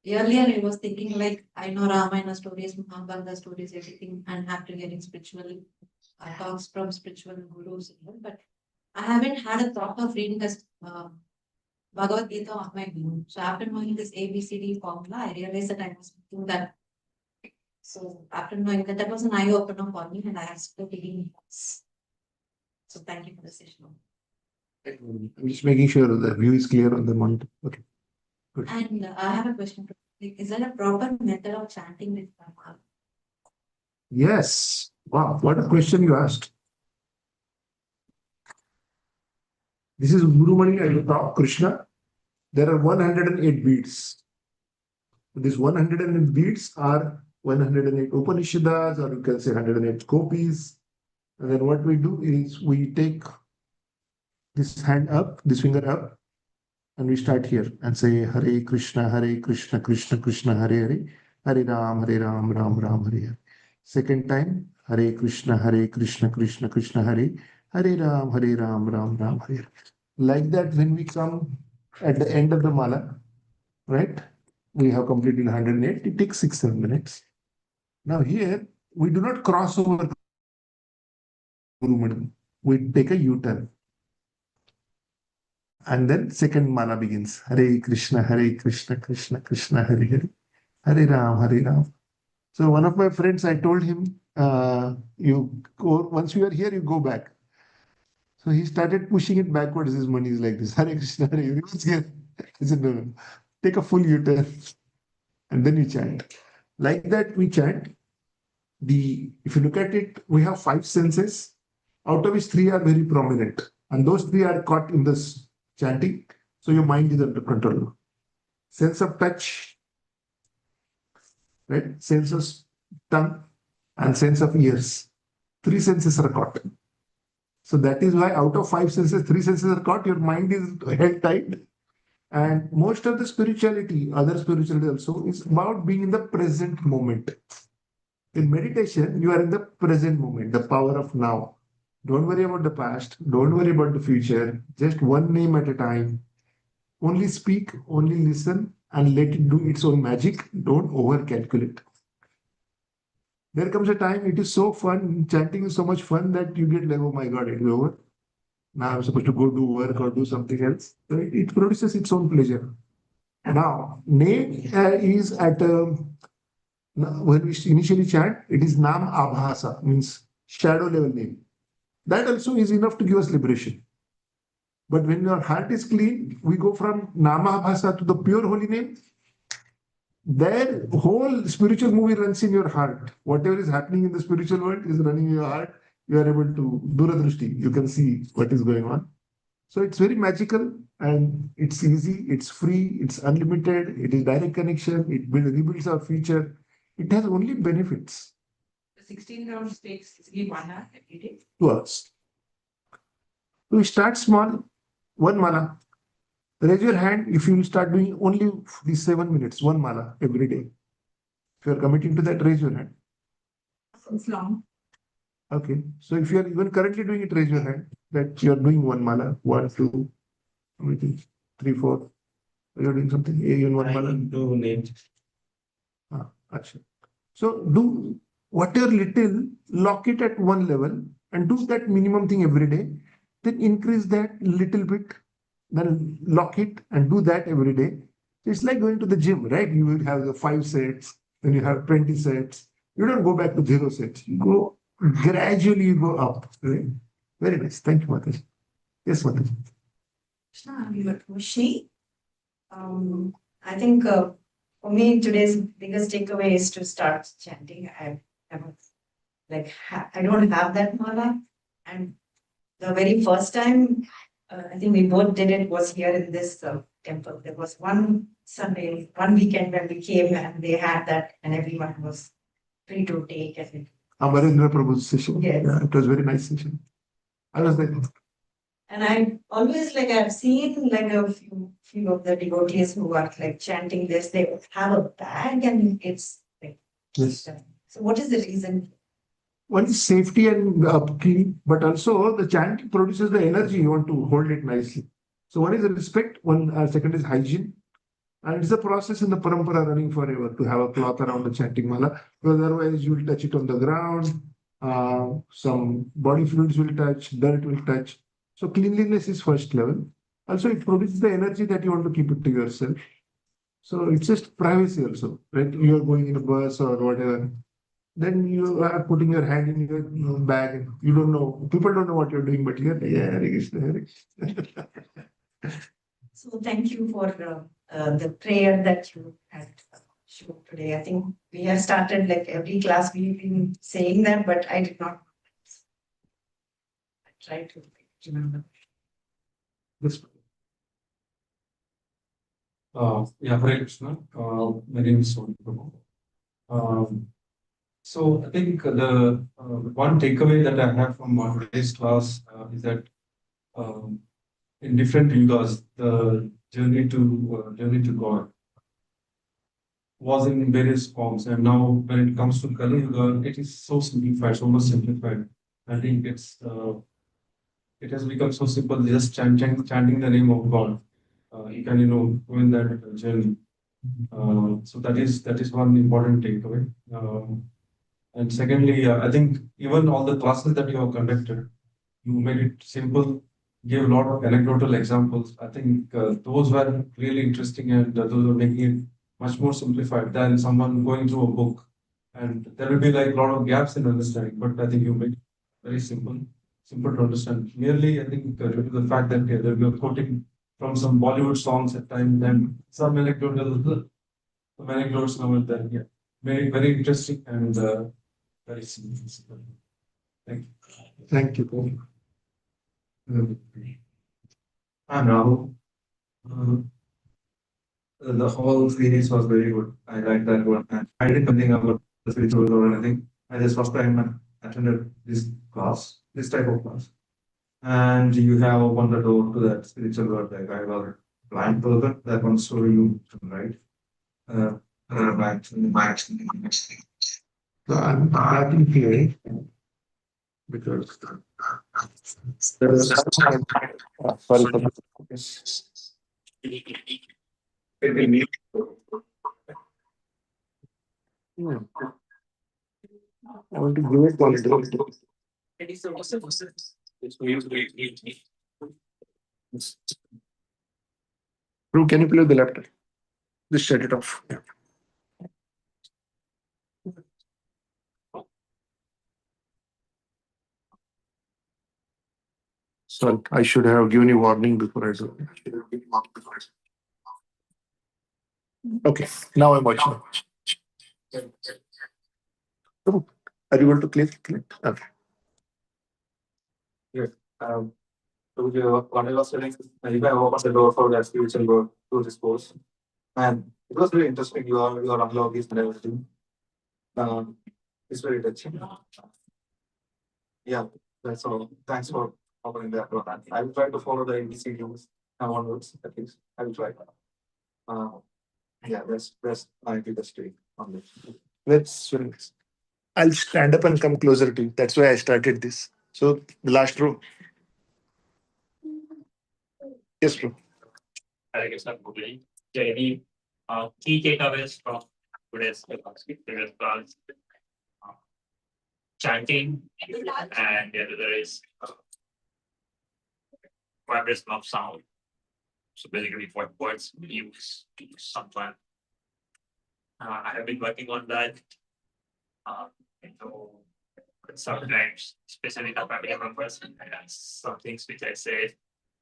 Earlier, I was thinking like I know Ramayana stories, Mahabharata stories, everything, and have to getting spiritual talks from spiritual gurus, but I haven't had a thought of reading this Bhagavad Gita on my own. So after knowing this ABCD formula, I realized that I was doing that. So after knowing that, that was an eye opener for me, and I started reading books. So thank you for the session. I'm just making sure the view is clear on the monitor. Okay. Good. And I have a question. Is there a proper method of chanting with Brahma? Yes. Wow, what a question you asked. This is Guru Mani at the top, Krishna. There are 108 beats. These 108 beats are 108 Upanishads, or you can say 108 copies. And then what we do is we take this hand up, this finger up, and we start here and say Hare Krishna, Krishna Krishna, Hare Hare, Hare Ram, Ram Ram, Hare Hare. Second time, Hare Krishna, Krishna Krishna, Hare Ram, Ram Ram, Hare Hare. Like that, when we come at the end of the mala, right? We have completed 108. It takes 6-7 minutes. Now here, we do not cross over Guru Mani. We take a U-turn. And then second mala begins. Hare Krishna, Krishna Krishna, Hare Hare. Hare Ram. So one of my friends, I told him, you go, once you are here, you go back. So he started pushing it backwards. His money is like this. Hare Krishna, Hare Hare. I said, no. Take a full U-turn. And then you chant. Like that, we chant. If you look at it, we have 5 senses, out of which 3 are very prominent. And those 3 are caught in this chanting. So your mind is under control. Sense of touch, right? Sense of tongue and sense of ears. 3 senses are caught. So that is why out of 5 senses, 3 senses are caught. Your mind is held tight. And most of the spirituality, other spirituality also, is about being in the present moment. In meditation, you are in the present moment, the power of now. Don't worry about the past. Don't worry about the future. Just one name at a time. Only speak, only listen, and let it do its own magic. Don't over calculate. There comes a time it is so fun, chanting is so much fun that you get like, oh my God, it is over. Now I'm supposed to go do work or do something else. So it produces its own pleasure. Now, name is at when we initially chant, it is Nam Abhasa, means shadow level name. That also is enough to give us liberation. But when your heart is clean, we go from Nama Abhasa to the pure holy name. Their whole spiritual movie runs in your heart. Whatever is happening in the spiritual world is running in your heart. You are able to Duradrushti. You can see what is going on. So it's very magical and it's easy, it's free, it's unlimited, it is direct connection, it rebuilds our future. It has only benefits. The 16 rounds takes easily 1 hour every day. 2 hours. We start small, one mala. Raise your hand if you will start doing only these 7 minutes, one mala every day. If you are committing to that, raise your hand. It's long. Okay. So if you are even currently doing it, raise your hand that you are doing one mala. 1, 2, 3, 4. You're doing something. Even one mala. Do names. Action. So do whatever little, lock it at one level and do that minimum thing every day. Then increase that little bit, then lock it and do that every day. It's like going to the gym, right? You will have the 5 sets, then you have 20 sets. You don't go back to 0 sets. You go gradually, you go up. Right? Very nice. Thank you, Mataji. Yes, Mataji. I think for me, today's biggest takeaway is to start chanting. I don't have that mala. And the very first time, I think we both did it was here in this temple. There was one Sunday, one weekend when we came and they had that and everyone was free to take it. Amarendra Prabhu's session. Yes. Yeah, it was a very nice session. I was there. And I always I've seen a few of the devotees who are chanting this, they have a bag and it's Yes. So what is the reason? One is safety and upkeep, but also the chant produces the energy. You want to hold it nicely. So one is respect, second is hygiene. And it's a process in the parampara running forever to have a cloth around the chanting mala, because otherwise you will touch it on the ground, some body fluids will touch, dirt will touch. So cleanliness is first level. Also, it produces the energy that you want to keep it to yourself. So it's just privacy also, right? You are going in a bus or whatever. Then you are putting your hand in your bag. And you don't know. People don't know what you're doing, but you're like, yeah, Hare Krishna, Hare Krishna. So thank you for the prayer that you had shown today. I think we have started every class we've been saying that, but I did not. I try to remember. This Yeah, Hare Krishna. My name is Sonu Prabhu. So I think the one takeaway that I have from today's class is that in different yugas, the journey to God was in various forms, and now when it comes to Kali Yuga, it is so simplified, so much simplified. I think it has become so simple, just chanting the name of God. You can go in that journey. So that is one important takeaway. And secondly, I think even all the classes that you have conducted, you made it simple, gave a lot of anecdotal examples. I think those were really interesting, and those were making it much more simplified than someone going through a book. And there will be a lot of gaps in understanding, but I think you made it very simple to understand. Merely, I think due to the fact that there we are quoting from some Bollywood songs at times and some anecdotes now and then. Yeah, very interesting and very simple. Thank you. Thank you. I'm Rahul. The whole series was very good. I liked that one. And I didn't know anything about the spiritual or anything. I just first time attended this class, this type of class. And you have opened the door to that spiritual world. Like I was blind person, that one story you right. So I'm starting here because there is sorry for this. I want to give it quality. Drew, can you play with the laptop? Just shut it off. Yeah. Sorry, I should have given you warning before I do. Okay, now I'm watching. Oh, are you able to click? Okay. Yes. So what I was telling, if I open the door for the spiritual world to this course, and it was very interesting. You are unlocked this and everything. It's very touching. Yeah, that's all. Thanks for opening that door. I will try to follow the ABC rules now onwards. At least I will try. Yeah, that's my biggest take on this. Let's. I'll stand up and come closer to you. That's why I started this. So the last row. Yes, bro. I guess I'm Google. So any key takeaways from today's class? Chanting, and the other is vibration of sound. So basically, what words we use to someone. I have been working on that. So sometimes, especially the family members, and some things which I say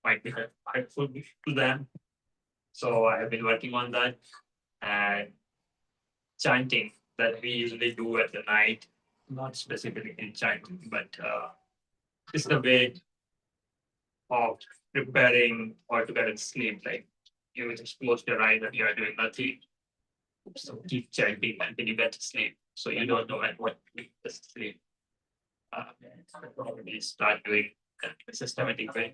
might be hurtful to them. So I have been working on that, and chanting that we usually do at the night, not specifically in chanting, but it's the way of preparing or to get sleep. Like you just close your eyes and you are doing nothing. So keep chanting until you get to sleep. So you don't know at what to sleep. Probably start doing a systematic way.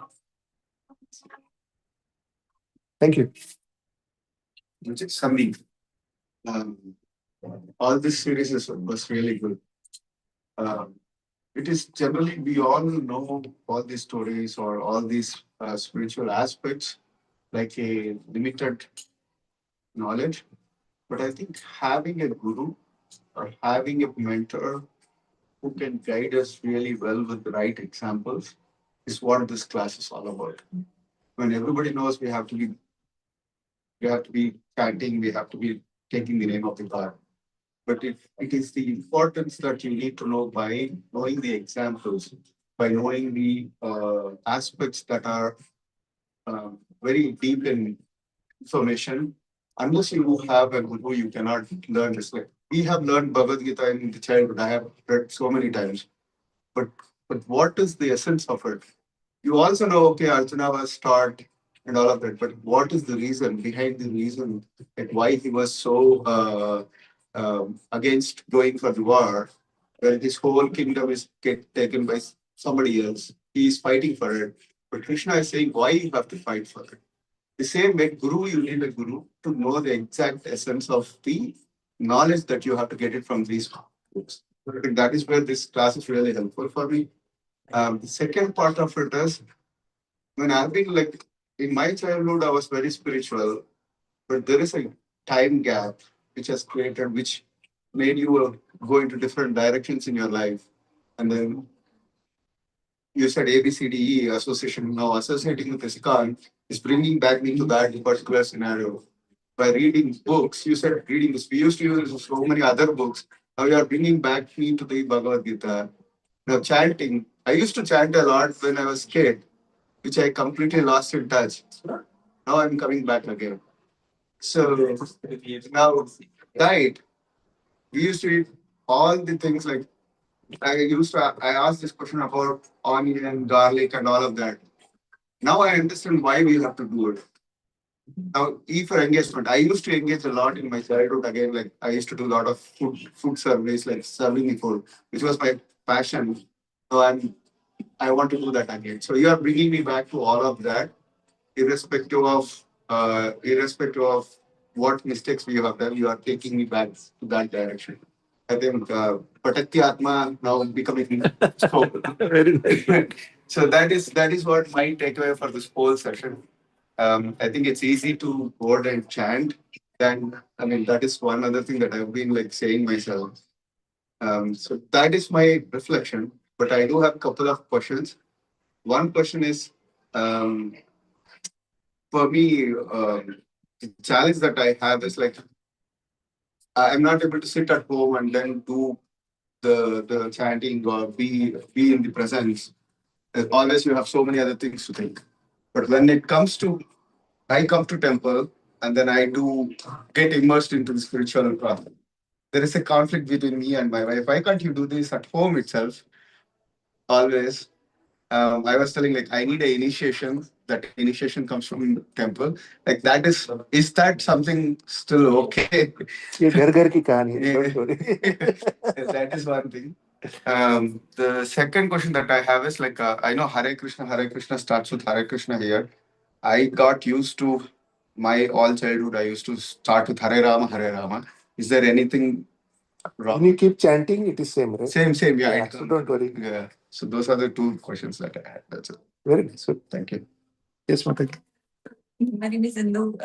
Thank you. Just summing. All this series was really good. It is generally, we all know all these stories or all these spiritual aspects like a limited knowledge. But I think having a guru or having a mentor who can guide us really well with the right examples is what this class is all about. When everybody knows we have to be chanting, we have to be taking the name of the God. But it is the importance that you need to know by knowing the examples, by knowing the aspects that are very deep in information. Unless you have a guru, you cannot learn this way. We have learned Bhagavad Gita in the childhood. I have read so many times. But what is the essence of it? You also know, okay, Arjuna was taught and all of that, but what is the reason behind the reason like why he was so against going for the war, where his whole kingdom is get taken by somebody else. He is fighting for it. But Krishna is saying why you have to fight for it. The same way, guru, you need a guru to know the exact essence of the knowledge that you have to get it from these books. I think that is where this class is really helpful for me. The second part of it is when I've been like in my childhood, I was very spiritual, but there is a time gap which has created, which made you go into different directions in your life. And then you said ABCDE association. Now associating with ISKCON is bringing back me to that particular scenario. By reading books, you said reading this. We used to use so many other books. Now you are bringing back me to the Bhagavad Gita. Now chanting. I used to chant a lot when I was a kid, which I completely lost in touch. Now I'm coming back again. So now diet. We used to eat all the things like I asked this question about onion, garlic, and all of that. Now I understand why we have to do it. Now, E for engagement. I used to engage a lot in my childhood again. Like I used to do a lot of food surveys, like serving the food, which was my passion. So I want to do that again. So you are bringing me back to all of that, irrespective of what mistakes we have done. You are taking me back to that direction. I think Patakti Atma now becoming so Very nice. so that is what my takeaway for this whole session. I think it's easy to board and chant. Then, I mean, that is one other thing that I've been like saying myself. So that is my reflection. But I do have a couple of questions. One question is, um, for me, the challenge that I have is like I'm not able to sit at home and then do the chanting or be in the presence. Always you have so many other things to think. But when it comes to I come to temple and then I do get immersed into the spiritual path. There is a conflict between me and my wife. Why can't you do this at home itself? Always. I was telling like I need a initiation. That initiation comes from temple. Like is that something still okay? ये घर घर की कहानी है, don't worry. That is one thing. The second question that I have is like I know Hare Krishna starts with Hare Krishna here. I got used to my all childhood. I used to start with Hare Rama, Hare Rama. Is there anything When wrong? you keep chanting, it is same, right? Same, yeah. Yeah, so don't worry. Yeah. So those are the two questions that I had. That's it. Very nice. So, Thank you. yes, Mataji. My name is Indu.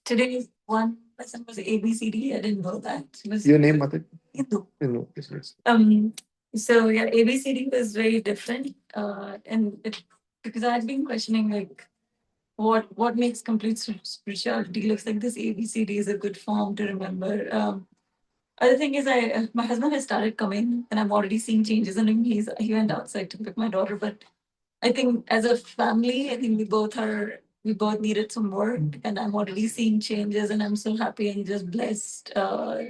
Today, one person was ABCD. I didn't know that. Your name, Mataji? Indu. No, yes, yes. So yeah, ABCD was very different. Because I've been questioning like what makes complete spirituality. Looks like this ABCD is a good form to remember. Other thing is, my husband has started coming, and I'm already seeing changes in him. He went outside to pick my daughter, but I think as a family, I think we both needed some work, and I'm already seeing changes, and I'm so happy and just blessed.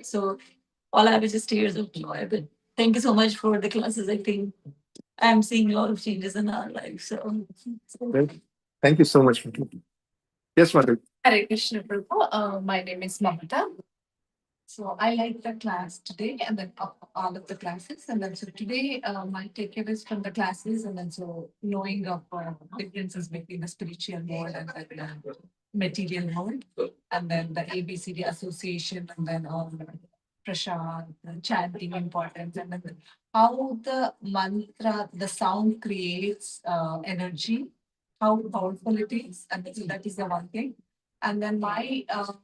So all I have is just tears of joy. But thank you so much for the classes. I think I'm seeing a lot of changes in our life. So Thank you so much. Yes, Mataji. Hare Krishna Prabhu. My name is Mamata. So I like the class today and then all of the classes. And then so today my takeaways from the classes and then so knowing of differences between the spiritual world and the material world. And then the ABCD association and then prashad, chanting importance and then how the mantra, the sound creates energy, how powerful it is. And so that is the one thing. And then I'll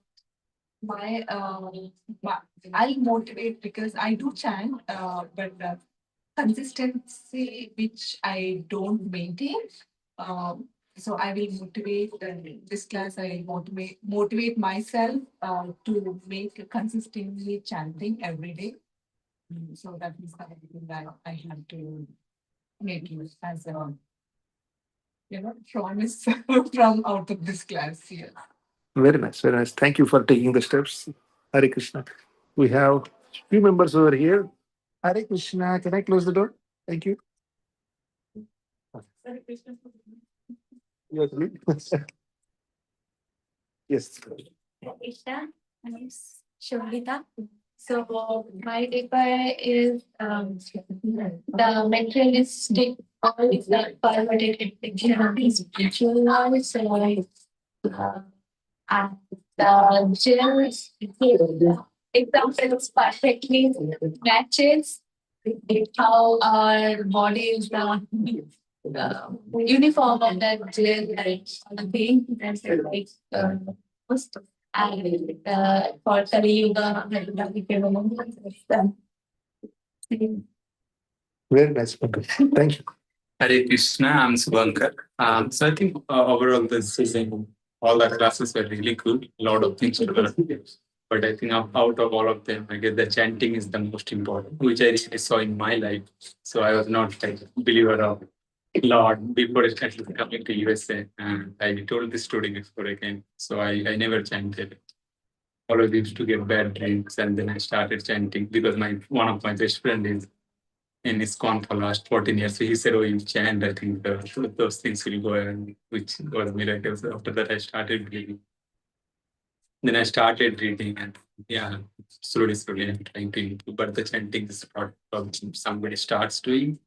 motivate because I do chant, but consistency which I don't maintain. So I will motivate this class. I motivate myself to make consistently chanting every day. So that is something that I have to make you as a promise from out of this class here. Very nice, very nice. Thank you for taking the steps. Hare Krishna. We have few members over here. Hare Krishna. Can I close the door? Thank you. Yes, please. Yes. Krishna, my name is Shobhita. So my paper is the materialistic or is the perverted depiction of the spiritual world. So and the examples perfectly matches how our body is the uniform of that jail and being that's like most and for Kali Yuga Very nice. Okay. Thank you. Hare Krishna, I'm Subhankar. So I think overall this is all the classes were really good. A lot of things to learn. But I think out of all of them, I guess the chanting is the most important, which I really saw in my life. So I was not like a believer of Lord before I started coming to USA. And I told this story before I came. So I never chanted. Always used to get bad dreams, and then I started chanting because one of my best friend is in ISKCON for last 14 years. So he said, "Oh, you chant, I think those things will go," and which was miraculous. After that, I started believing. Then I started reading, and yeah, slowly, I'm trying to improve. But the chanting is not something somebody starts doing.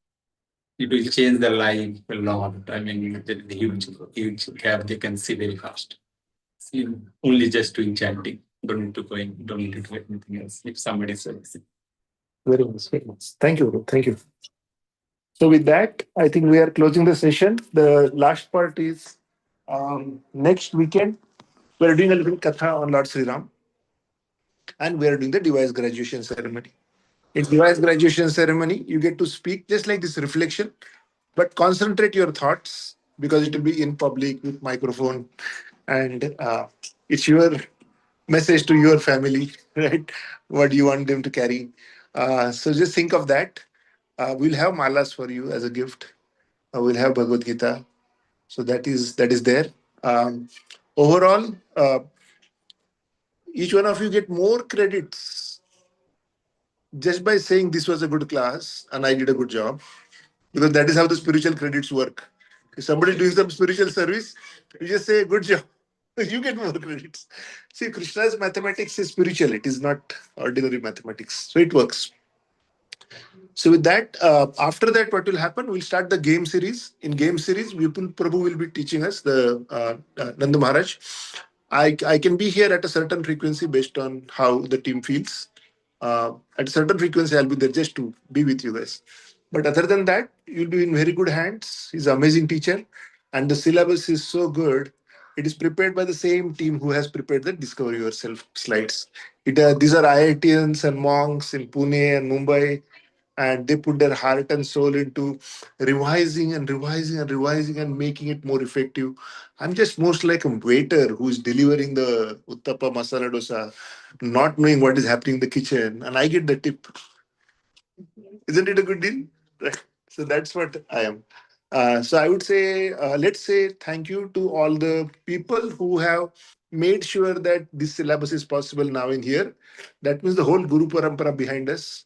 It will change their life a lot. I mean, the huge gap they can see very fast. So, only just doing chanting. Don't need to do anything else. If somebody says it. Very nice. Very nice. Thank you. Thank you. So with that, I think we are closing the session. The last part is Next weekend, we're doing a little katha on Lord Sri Ram, and we're doing the DYS graduation ceremony. In DYS graduation ceremony, you get to speak just like this reflection, but concentrate your thoughts because it will be in public with microphone, and it's your message to your family, right? What do you want them to carry? So just think of that. We'll have malas for you as a gift. We'll have Bhagavad Gita. So that is there. Um, Overall, each one of you get more credits just by saying this was a good class and I did a good job, because that is how the spiritual credits work. If somebody is doing some spiritual service, you just say good job, you get more credits. See, Krishna's mathematics is spiritual; it is not ordinary mathematics, so it works. So with that, after that, what will happen? We'll start the game series. In game series, Vipul Prabhu will be teaching us the Nanda Maharaj. I can be here at a certain frequency based on how the team feels. At a certain frequency, I'll be there just to be with you guys. But other than that, you'll be in very good hands. He's an amazing teacher, and the syllabus is so good. It is prepared by the same team who has prepared the Discover Yourself slides. These are IITians and monks in Pune and Mumbai, and they put their heart and soul into revising and revising and revising and making it more effective. I'm just most like a waiter who's delivering the uttapa masala dosa, not knowing what is happening in the kitchen, and I get the tip. Isn't it a good deal? Right. So that's what I am. So I would say, let's say thank you to all the people who have made sure that this syllabus is possible now in here. That means the whole Guru Parampara behind us.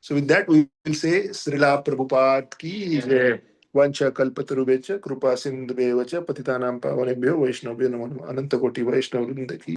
So with that, we will say Srila Prabhupada ki jai. Vancha kalpatarubhecha kripa sindhubevacha patitanam pavanebhyo vaishnavyo namo namaha. Ananta koti vaishnavvrinda ki